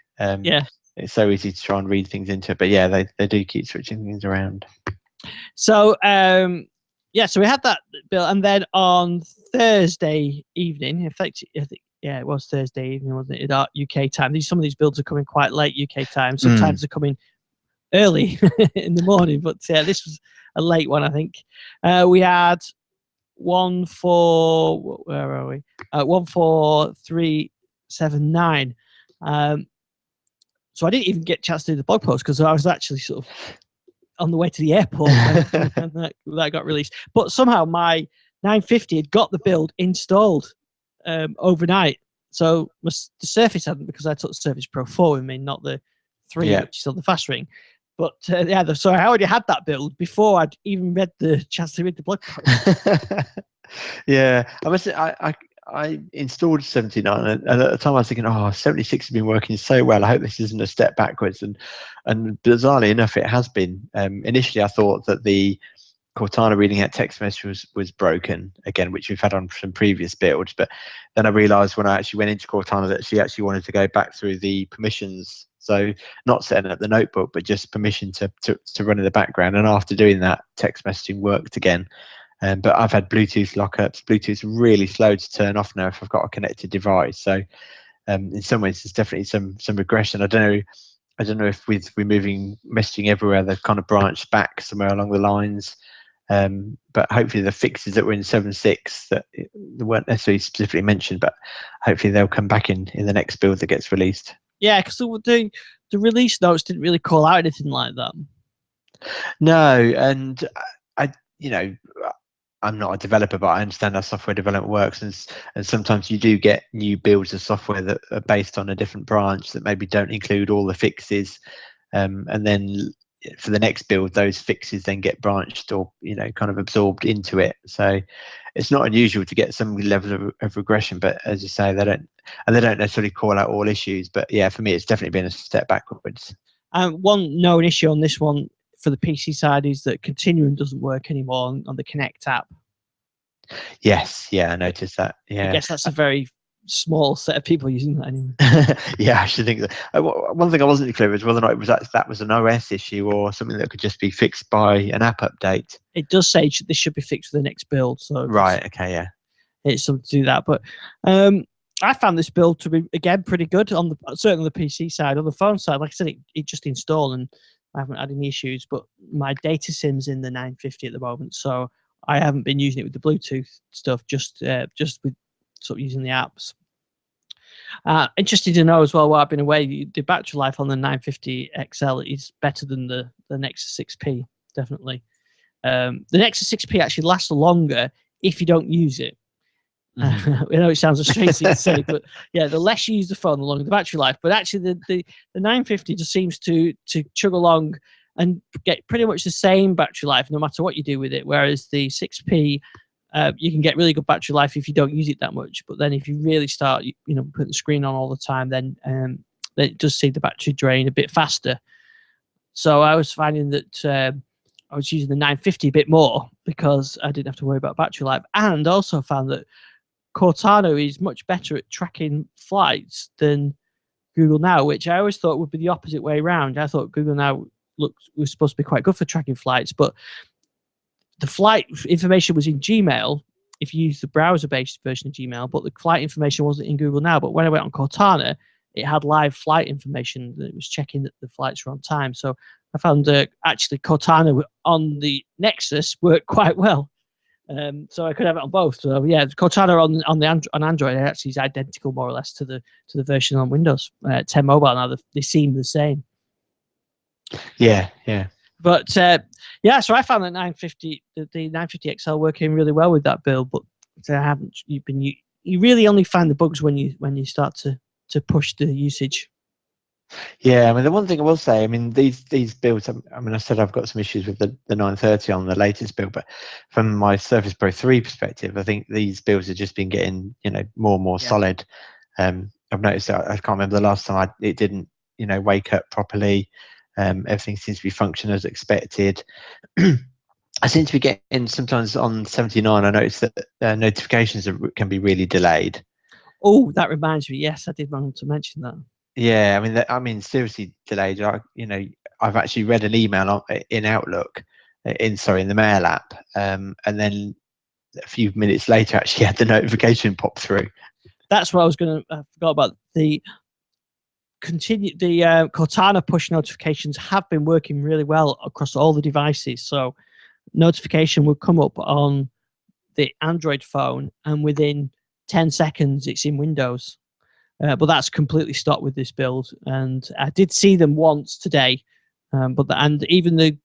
It's so easy to try and read things into it, but yeah, they do keep switching things around. So so we had that bill, and then on Thursday evening, in fact, Yeah, it was Thursday evening, wasn't it? At UK time. Some of these builds are coming quite late UK time. Mm. Sometimes they're coming early in the morning, but this was a late one, I think. We had 14379. So I didn't even get a chance to do the blog post because I was actually sort of on the way to the airport when that got released. But somehow my 950 had got the build installed overnight. So the Surface hadn't, because I took the Surface Pro 4 with me, not the 3, which is on the fast ring. But so I already had that build before I'd even read the chance to read the blog post. Yeah, I must say, I installed 79, and at the time I was thinking, 76 has been working so well. I hope this isn't a step backwards. And bizarrely enough, it has been. Initially, I thought that the Cortana reading out text message was broken again, which we've had on some previous builds. But then I realised when I actually went into Cortana that she actually wanted to go back through the permissions. So not setting up the notebook, but just permission to run in the background. And after doing that, text messaging worked again. But I've had Bluetooth lockups. Bluetooth's really slow to turn off now if I've got a connected device. So in some ways, there's definitely some regression. I don't know if with removing messaging everywhere, they've kind of branched back somewhere along the lines. But hopefully the fixes that were in 7.6 that weren't necessarily specifically mentioned, but hopefully they'll come back in the next build that gets released. Yeah, because the release notes didn't really call out anything like that. No, and I'm not a developer, but I understand how software development works, and sometimes you do get new builds of software that are based on a different branch that maybe don't include all the fixes, and then for the next build, those fixes then get branched or kind of absorbed into it. So it's not unusual to get some level of regression, but as you say, they don't necessarily call out all issues. But yeah, for me, it's definitely been a step backwards. One known issue on this one for the PC side is that continuing doesn't work anymore on the Connect app. Yes, yeah, I noticed that. Yeah, I guess that's a very small set of people using that anyway. Yeah, I should think that. One thing I wasn't clear is whether or not it was that was an OS issue or something that could just be fixed by an app update. It does say this should be fixed for the next build. So right, okay, yeah, it's something to do that. But I found this build to be again pretty good certainly on the PC side. On the phone side, like I said, it just installed and I haven't had any issues. But my data sim's in the 950 at the moment, so I haven't been using it with the Bluetooth stuff. Just with sort of using the apps. Interesting to know as well, while I've been away, the battery life on the 950 XL is better than the Nexus 6P, definitely. The Nexus 6P actually lasts longer if you don't use it. I know it sounds a strange thing to say, but yeah, the less you use the phone, the longer the battery life. But actually, the 950 just seems to chug along and get pretty much the same battery life no matter what you do with it. Whereas the 6P, you can get really good battery life if you don't use it that much. But then if you really start, putting the screen on all the time, then it does see the battery drain a bit faster. So I was finding that I was using the 950 a bit more because I didn't have to worry about battery life, and also found that Cortana is much better at tracking flights than Google Now, which I always thought would be the opposite way around. I thought Google Now was supposed to be quite good for tracking flights, but the flight information was in Gmail if you use the browser-based version of Gmail, but the flight information wasn't in Google Now. But when I went on Cortana, it had live flight information that was checking that the flights were on time. So I found actually Cortana on the Nexus worked quite well. So I could have it on both. So yeah, Cortana on Android actually is identical more or less to the version on Windows 10 Mobile. Now they seem the same. Yeah. But yeah, so I found that the 950 XL working really well with that build. But you really only find the bugs when you start to push the usage. Yeah, I mean, the one thing I will say, I mean, these builds, I mean, I said I've got some issues with the 930 on the latest build, but from my Surface Pro 3 perspective, I think these builds have just been getting, more and more solid. I've noticed that I can't remember the last time it didn't, wake up properly. Everything seems to be functioning as expected. I seem to be getting sometimes on 79, I noticed that notifications can be really delayed. Oh, that reminds me. Yes, I did want to mention that. Yeah, I mean, seriously delayed. I've actually read an email in Outlook, in the Mail app, and then a few minutes later, actually had the notification pop through. that's what I was going to. I forgot about the Cortana push notifications have been working really well across all the devices. So notification will come up on the Android phone, and within 10 seconds, it's in Windows. But that's completely stopped with this build. And I did see them once today, and even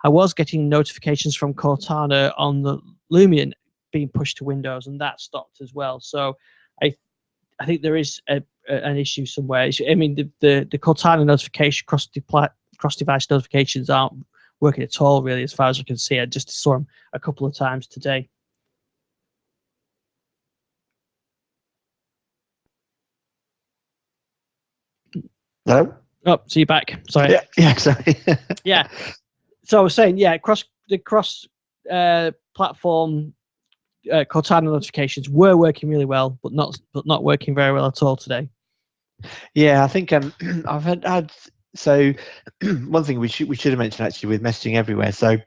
I was getting notifications from Cortana on the Lumion being pushed to Windows, and that stopped as well. So I think there is an issue somewhere. I mean, the Cortana notification cross-device notifications aren't working at all, really, as far as I can see. I just saw them a couple of times today. Hello? Oh, so you're back. Sorry. Yeah, sorry. Yeah. So I was saying, yeah, cross platform Cortana notifications were working really well, but not working very well at all today. Yeah, I think I've had so one thing we should have mentioned actually with messaging everywhere. So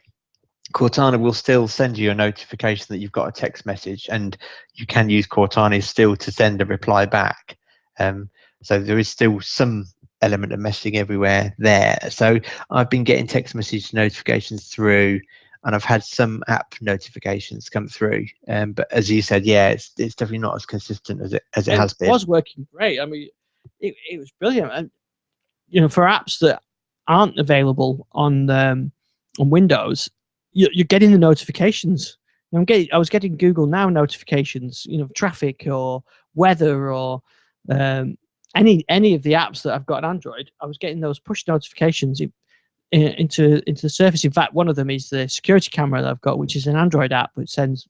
Cortana will still send you a notification that you've got a text message, and you can use Cortana still to send a reply back. So there is still some element of messaging everywhere there. So I've been getting text message notifications through, and I've had some app notifications come through. But as you said, yeah, it's definitely not as consistent as it has been. It was working great. I mean, it was brilliant, and for apps that aren't available on Windows, you're getting the notifications. I was getting Google Now notifications, traffic or weather or any of the apps that I've got on Android. I was getting those push notifications into the Surface. In fact, one of them is the security camera that I've got, which is an Android app which sends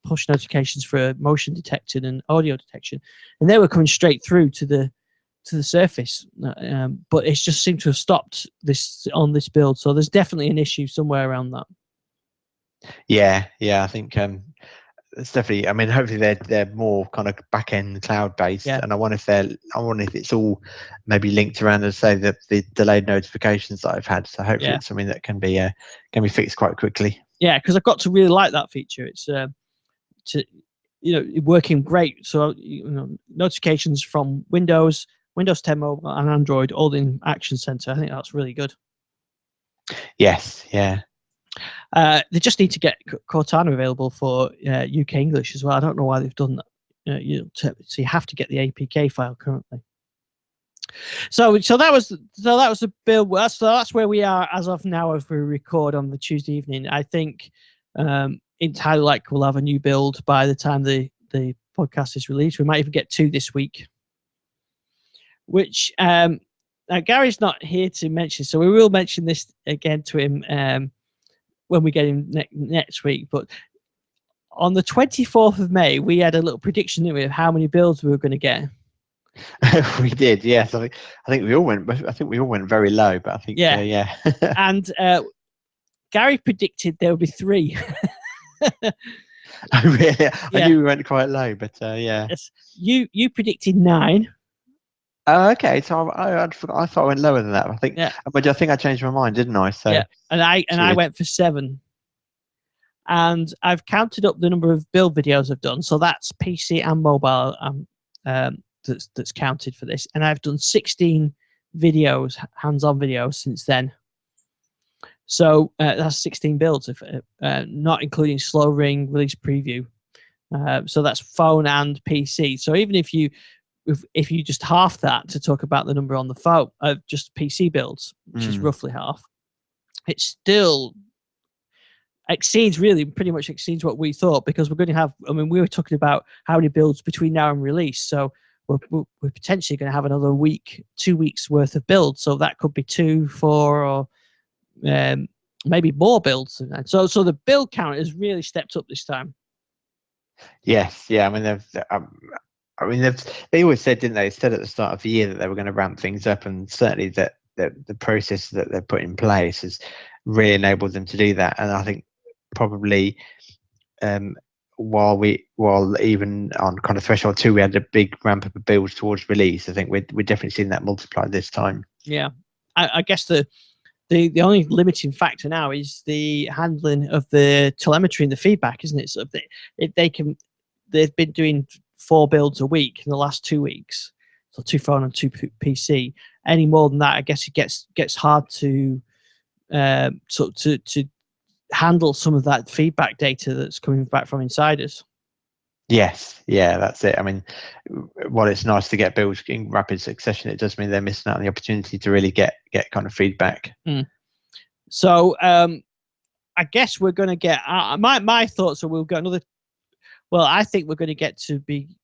push notifications for motion detection and audio detection, and they were coming straight through to the Surface. But it's just seemed to have stopped on this build. So there's definitely an issue somewhere around that. Yeah, I think it's definitely. I mean, hopefully they're more kind of back end cloud based, and I wonder if it's all maybe linked around and say that the delayed notifications that I've had. So hopefully it's something that can be fixed quite quickly. Yeah, because I've got to really like that feature. It's working great. So notifications from Windows 10 Mobile and Android all in Action Center. I think that's really good. Yes, yeah. They just need to get Cortana available for UK English as well. I don't know why they've done that. So you have to get the APK file currently. So that was the build. That's where we are as of now, as we record on the Tuesday evening. I think entirely like we'll have a new build by the time the podcast is released. We might even get 2 this week. Which Gary's not here to mention, so we will mention this again to him when we get him next week. But on the 24th of May, we had a little prediction, didn't we, of how many builds we were going to get. We did, yes. I think we all went very low, but I think yeah. And Gary predicted there would be 3. Oh, really? I knew we went quite low, but yeah. Yes. You predicted 9. Oh, okay. So I thought I went lower than that. I think, but I think I changed my mind, didn't I? So and I went for 7. And I've counted up the number of build videos I've done. So that's PC and mobile. That's counted for this, and I've done 16 videos, hands-on videos since then. So that's 16 builds, not including slow ring release preview. So that's phone and PC. So even if you just half that to talk about the number on the phone of just PC builds, which is roughly half, it still pretty much exceeds what we thought, because we're going to have, we were talking about how many builds between now and release. So we're potentially going to have another 2 weeks worth of builds. So that could be 2, 4, or maybe more builds. So the build count has really stepped up this time. Yes, yeah. They always said, didn't they? Said at the start of the year that they were going to ramp things up, and certainly that the process that they've put in place has really enabled them to do that. And I think probably while even on kind of threshold 2 we had a big ramp up of builds towards release, I think we're definitely seeing that multiply this time. Yeah, I guess the only limiting factor now is the handling of the telemetry and the feedback, isn't it? So they've been doing 4 builds a week in the last 2 weeks, so 2 phone and 2 PC. Any more than that, I guess it gets hard to to handle some of that feedback data that's coming back from insiders. Yes, yeah, that's it. I mean, while it's nice to get builds in rapid succession, it does mean they're missing out on the opportunity to really get kind of feedback. So I guess we're going to get my thoughts are we'll get another. Well, I think we're going to get to be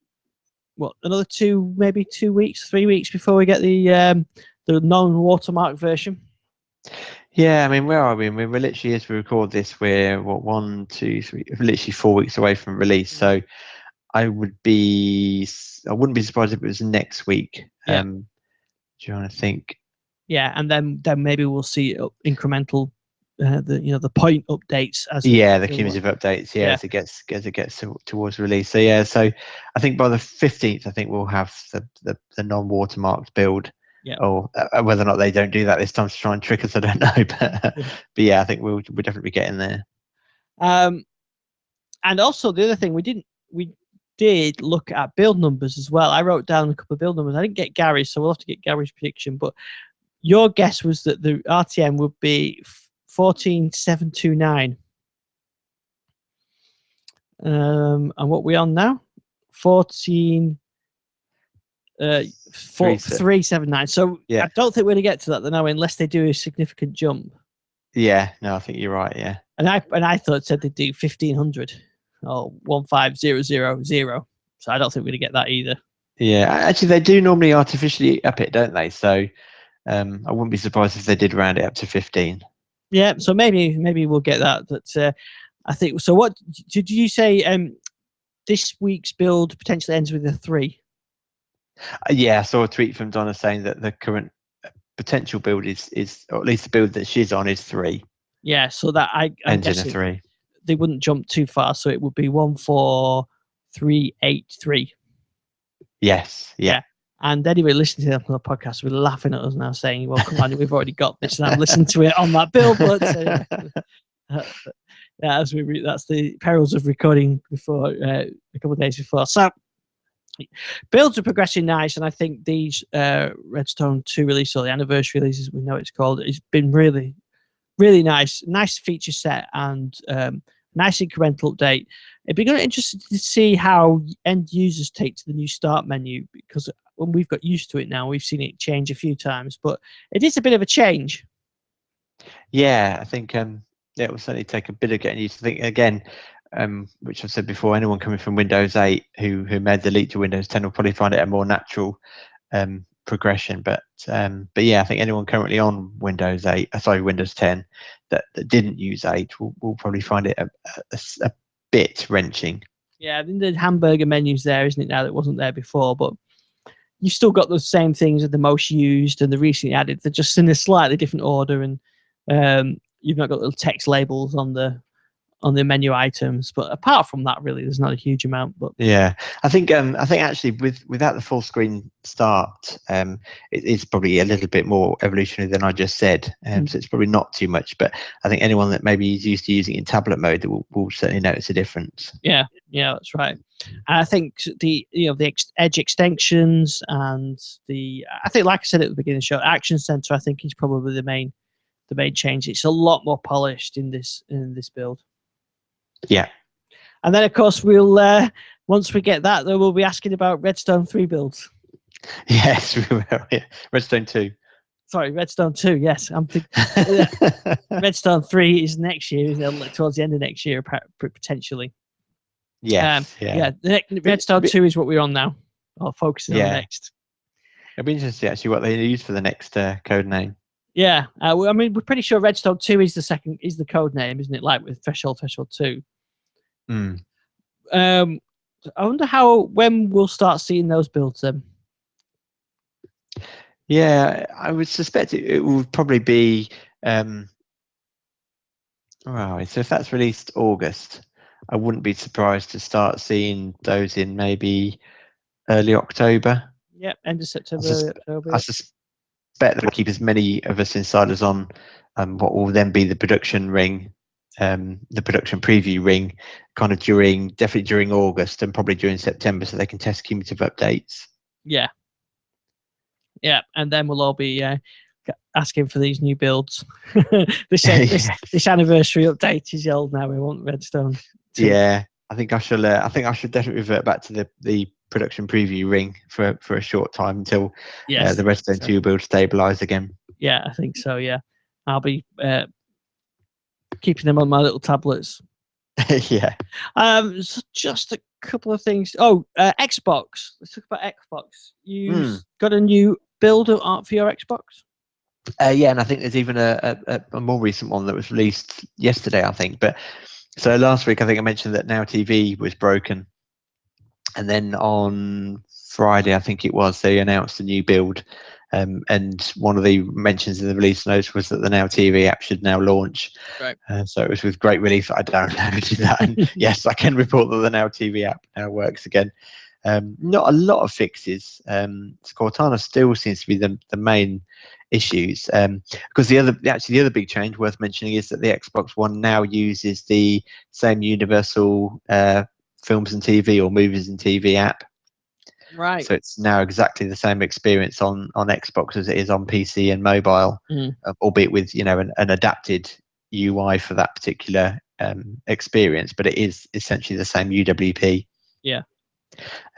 another 2 weeks, 3 weeks before we get the non-watermark version. Yeah, I mean, where are we? I mean, we're literally, as we record this, we're 1, 2, 3, literally 4 weeks away from release. So I wouldn't be surprised if it was next week. Yeah. Do you want to think? Yeah, and then maybe we'll see incremental, the point updates as the cumulative updates. Yeah, as it gets towards release. So yeah, so I think by the 15th, I think we'll have the non-watermarked build. Yeah. Or whether or not they don't do that this time to try and trick us, I don't know. But yeah, I think we'll definitely be getting there. And also the other thing we did look at build numbers as well. I wrote down a couple of build numbers. I didn't get Gary's, so we'll have to get Gary's prediction. But your guess was that the RTM would be 14,729. And what are we on now? 379. So I don't think we're going to get to that now unless they do a significant jump. Yeah, no, I think you're right. Yeah, and I thought said they'd do 1,500 or 15,000. So I don't think we're going to get that either. Yeah, actually, they do normally artificially up it, don't they? So I wouldn't be surprised if they did round it up to 15. Yeah, so maybe we'll get that. But I think so. What did you say? This week's build potentially ends with a 3. Yeah, I saw a tweet from Donna saying that the current potential build is, or at least the build that she's on, is 3. Yeah, so that I'm guessing 3. They wouldn't jump too far, so it would be 14383. Yes, yeah. And anyway, listening to the podcast, we're laughing at us now, saying, "Well, come on, we've already got this, and I'm listening to it on that build." But that's the perils of recording before a couple of days before. So builds are progressing nice, and I think these Redstone 2 release, or the anniversary release, as we know it's called, it's been really, really nice feature set and nice incremental update. It'd be really interesting to see how end users take to the new start menu, because when we've got used to it now, we've seen it change a few times, but it is a bit of a change. Yeah, I think it will certainly take a bit of getting used to. Think again, which I've said before, anyone coming from Windows 8 who made the leap to Windows 10 will probably find it a more natural progression. But yeah, I think anyone currently on Windows 10 that didn't use 8 will probably find it a bit wrenching. Yeah, I think the hamburger menu's there, isn't it, now, that wasn't there before, but you've still got the same things as the most used and the recently added. They're just in a slightly different order, and you've not got little text labels on the menu items. But apart from that, really, there's not a huge amount. But yeah, I think actually without the full screen start, it's probably a little bit more evolutionary than I just said. So it's probably not too much. But I think anyone that maybe is used to using it in tablet mode will certainly notice a difference. Yeah, that's right. And I think the edge extensions and I think, like I said at the beginning of the show, Action Center, I think, is probably the main change. It's a lot more polished in this build. Yeah. And then, of course, we'll once we get that, then we'll be asking about Redstone 3 builds. Yes, we will. Yeah. Redstone 2. Sorry, Redstone 2. Yes, I'm thinking Redstone 3 is next year, isn't it? Towards the end of next year, potentially. Yes. Yeah. Redstone 2 is what we're on now. Or focusing on next. It'll be interesting to see actually what they use for the next code name. Yeah, I mean, we're pretty sure Redstone 2 is the code name, isn't it? Like with Threshold 2. I wonder when we'll start seeing those builds then. Yeah, I would suspect it would probably be. So if that's released August, I wouldn't be surprised to start seeing those in maybe early October. Yep, end of September. I suspect that will keep as many of us insiders on what will then be the production ring the production preview ring kind of definitely during August and probably during September, so they can test cumulative updates. Yeah. Yeah, and then we'll all be asking for these new builds. This anniversary update is old now. We want Redstone 2. Yeah, I think I should definitely revert back to the production preview ring for a short time until the Redstone 2 build stabilise again. Yeah, I think so. Yeah, I'll be keeping them on my little tablets. Yeah. So just a couple of things. Oh, Xbox. Let's talk about Xbox. You got a new build for your Xbox? Yeah, and I think there's even a more recent one that was released yesterday, I think. But so last week, I think I mentioned that Now TV was broken, and then on Friday, I think it was, they announced a new build. And one of the mentions in the release notes was that the Now TV app should now launch. Right. So it was with great relief that I downloaded that. And yes, I can report that the Now TV app now works again. Not a lot of fixes. Cortana still seems to be the main issues. Because the other big change worth mentioning is that the Xbox One now uses the same universal films and TV or movies and TV app. Right. So it's now exactly the same experience on Xbox as it is on PC and mobile, albeit with an adapted UI for that particular experience. But it is essentially the same UWP. Yeah.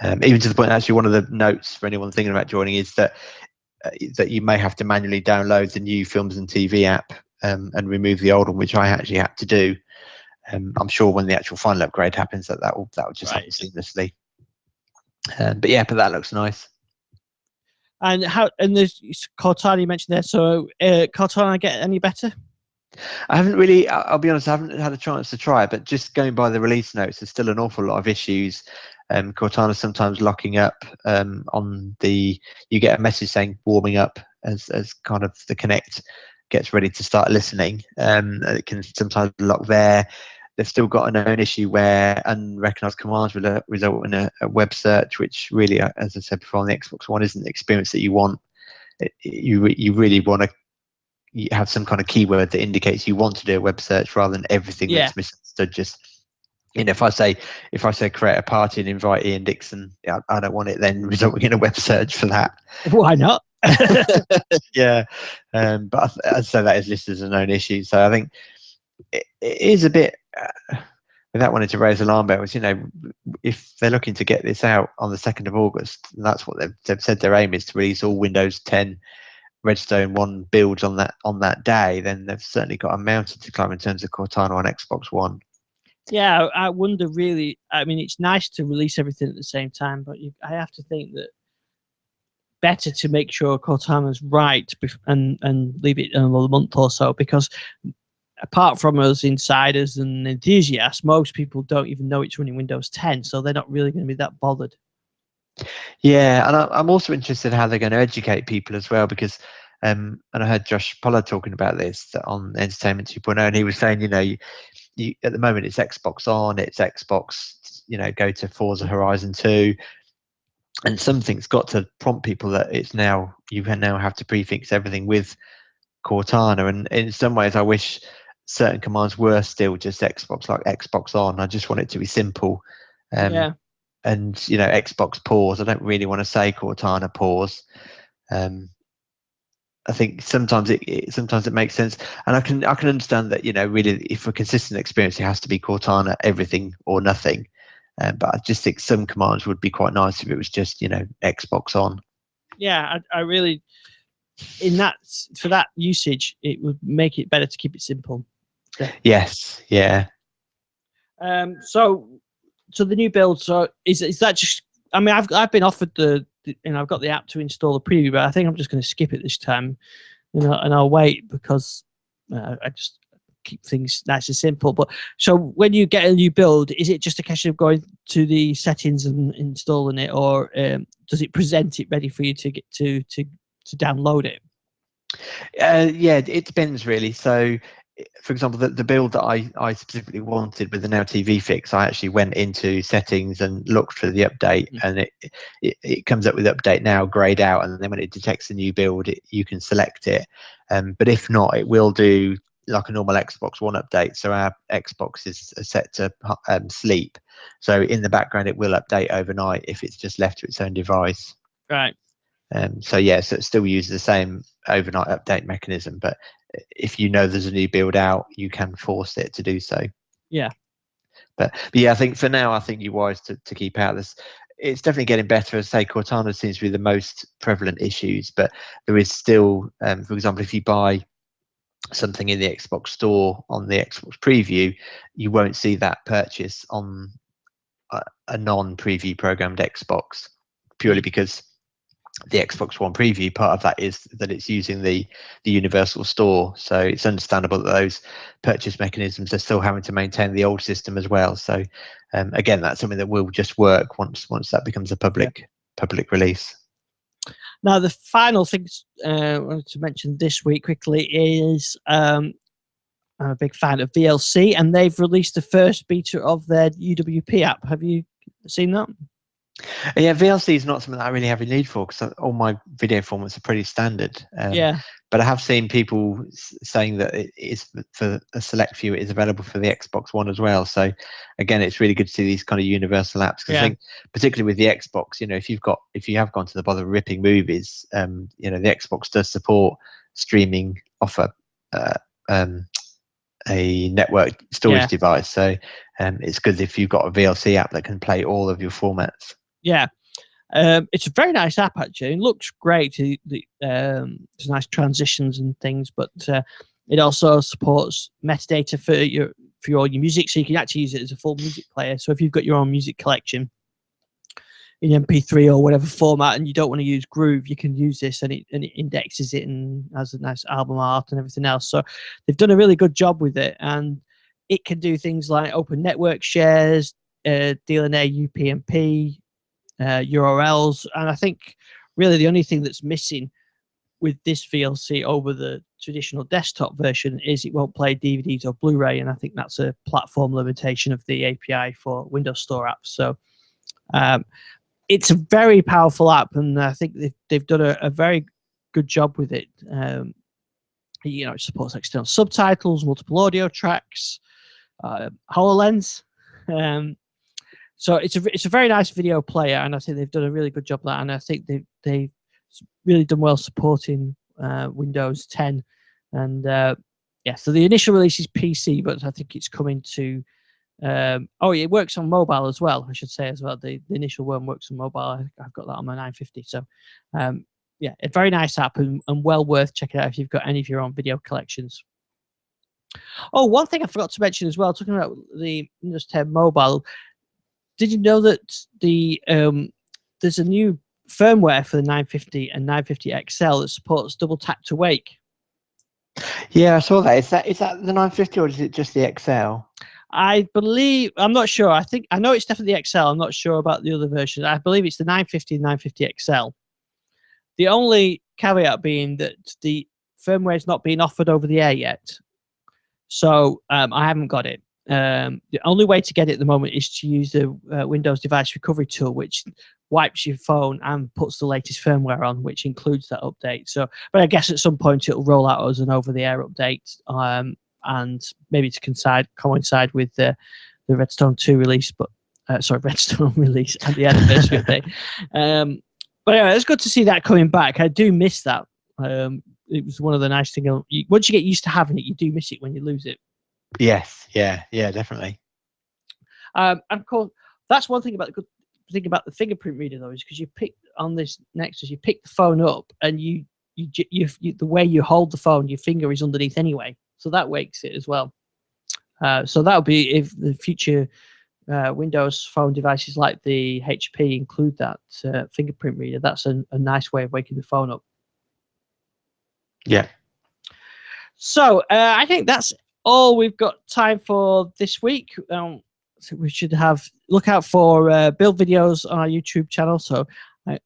Even to the point, actually, one of the notes for anyone thinking about joining is that you may have to manually download the new films and TV app and remove the old one, which I actually had to do. I'm sure when the actual final upgrade happens, that will just happen seamlessly. But that looks nice. And there's Cortana you mentioned there. So Cortana get any better? I haven't really. I'll be honest. I haven't had a chance to try it, but just going by the release notes, there's still an awful lot of issues. Cortana sometimes locking up on the. You get a message saying warming up as kind of the Kinect gets ready to start listening. It can sometimes lock there. They've still got an own issue where unrecognized commands result in a web search, which really, as I said before, on the Xbox One isn't the experience that you want. You really want to have some kind of keyword that indicates you want to do a web search rather than everything that's misunderstood. Just if I say create a party and invite Ian Dixon, I don't want it then resulting in a web search for that. Why not? Yeah, but I'd say that is listed as a known issue. So I think it is a bit. Without wanting to raise alarm bells, if they're looking to get this out on the 2nd of August, and that's what they've said their aim is to release all Windows 10 Redstone 1 builds on that day, then they've certainly got a mountain to climb in terms of Cortana on Xbox One. Yeah, I wonder really. I mean, it's nice to release everything at the same time, but I have to think that better to make sure Cortana's right and leave it another month or so, because apart from us insiders and enthusiasts, most people don't even know it's running Windows 10, so they're not really going to be that bothered. Yeah, and I'm also interested in how they're going to educate people as well, because and I heard Josh Pollard talking about this on Entertainment 2.0, and he was saying, you at the moment it's Xbox On, it's Xbox, go to Forza Horizon 2, and something's got to prompt people that you now have to prefix everything with Cortana. And in some ways, I wish certain commands were still just Xbox, like Xbox On. I just want it to be simple. Yeah. And Xbox pause. I don't really want to say Cortana pause. I think sometimes it makes sense, and I can understand that really, if for consistent experience, it has to be Cortana everything or nothing. But I just think some commands would be quite nice if it was just Xbox On. Yeah, I really, for that usage, it would make it better to keep it simple. Yes. Yeah. So the new build. So is that just? I mean, I've been offered I've got the app to install the preview, but I think I'm just going to skip it this time, and I'll wait because I just keep things nice and simple. But so when you get a new build, is it just a question of going to the settings and installing it, or does it present it ready for you to get to download it? Yeah, it depends really. So, for example, the build that I specifically wanted with the Now TV fix, I actually went into settings and looked for the update, and it comes up with update now, grayed out, and then when it detects a new build, you can select it. But if not, it will do like a normal Xbox One update. So our Xbox is set to sleep. So in the background, it will update overnight if it's just left to its own device. Right. So yeah, so it still uses the same overnight update mechanism, but if you know there's a new build out, you can force it to do so. Yeah. But yeah, I think for now, I think you're wise to keep out this. It's definitely getting better. As I say, Cortana seems to be the most prevalent issues, but there is still, for example, if you buy something in the Xbox store on the Xbox preview, you won't see that purchase on a non-preview programmed Xbox, purely because the Xbox One preview, part of that is that it's using the universal store. So it's understandable that those purchase mechanisms are still having to maintain the old system as well. So again, that's something that will just work once that becomes a public release. Now, the final thing I wanted to mention this week quickly is I'm a big fan of VLC, and they've released the first beta of their UWP app. Have you seen that? Yeah, VLC is not something that I really have a need for because all my video formats are pretty standard. Yeah. But I have seen people saying that it is for a select few. It is available for the Xbox One as well. So again, it's really good to see these kind of universal apps. Because I think, particularly with the Xbox, if you have gone to the bother of ripping movies, the Xbox does support streaming off a network storage device. So it's good if you've got a VLC app that can play all of your formats. Yeah. It's a very nice app, actually. It looks great. There's nice transitions and things, but it also supports metadata for all your music, so you can actually use it as a full music player. So if you've got your own music collection in MP3 or whatever format, and you don't want to use Groove, you can use this, and it indexes it and has a nice album art and everything else. So they've done a really good job with it, and it can do things like open network shares, DLNA, UPnP, URLs, and I think really the only thing that's missing with this VLC over the traditional desktop version is it won't play DVDs or Blu-ray, and I think that's a platform limitation of the API for Windows Store apps. So it's a very powerful app, and I think they've done a very good job with it. It supports external subtitles, multiple audio tracks, HoloLens. So it's a very nice video player, and I think they've done a really good job of that. And I think they've really done well supporting Windows 10. And so the initial release is PC, but I think it's coming to. It works on mobile as well. I should say as well. The initial one works on mobile. I've got that on my 950. So a very nice app and well worth checking out if you've got any of your own video collections. Oh, one thing I forgot to mention as well, talking about the Windows 10 mobile. Did you know that there's a new firmware for the 950 and 950 XL that supports double tap to wake? Yeah, I saw that. Is that the 950 or is it just the XL? I believe, I'm not sure. I know it's definitely the XL. I'm not sure about the other version. I believe it's the 950 and 950 XL. The only caveat being that the firmware is not being offered over the air yet. So I haven't got it. The only way to get it at the moment is to use the Windows Device Recovery Tool, which wipes your phone and puts the latest firmware on, which includes that update. So, but I guess at some point it'll roll out as an over-the-air update, and maybe to coincide with the Redstone 2 release, Redstone release and the anniversary update. But anyway, it's good to see that coming back. I do miss that. It was one of the nice things. Once you get used to having it, you do miss it when you lose it. Yes, yeah, definitely. And of course, that's one thing about the good thing about the fingerprint reader, though, is because you pick on this Nexus, you pick the phone up, and you the way you hold the phone, your finger is underneath anyway, so that wakes it as well. So that'll be if the future Windows phone devices like the HP include that fingerprint reader. That's a nice way of waking the phone up. Yeah. So I think that's all we've got time for this week. So we should look out for build videos on our YouTube channel. So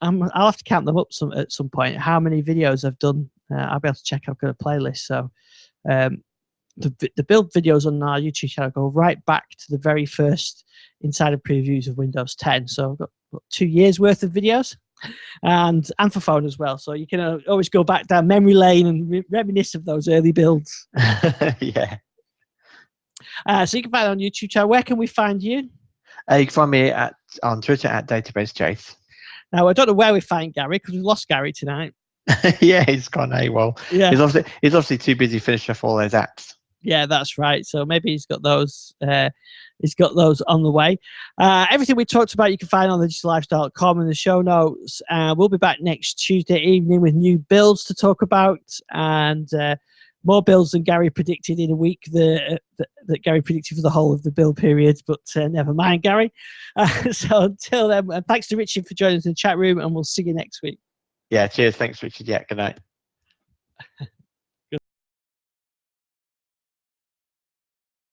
I'll have to count them up at some point. How many videos I've done? I'll be able to check. I've got a playlist. So the build videos on our YouTube channel go right back to the very first insider previews of Windows 10. So I've got 2 years worth of videos. and for phone as well. So you can always go back down memory lane and reminisce of those early builds. Yeah. So you can find it on YouTube channel. Where can we find you? You can find me on Twitter at Database Chase. Now, I don't know where we find Gary because we lost Gary tonight. Yeah, he's gone AWOL. Yeah. He's obviously too busy finishing off all those apps. Yeah, that's right. So maybe he's got those. He's got those on the way. Everything we talked about, you can find on thedigital.lifestyle.com in the show notes. We'll be back next Tuesday evening with new builds to talk about, and more builds than Gary predicted in a week. That Gary predicted for the whole of the build period, but never mind, Gary. So until then, thanks to Richard for joining us in the chat room, and we'll see you next week. Yeah, cheers. Thanks, Richard. Yeah, good night.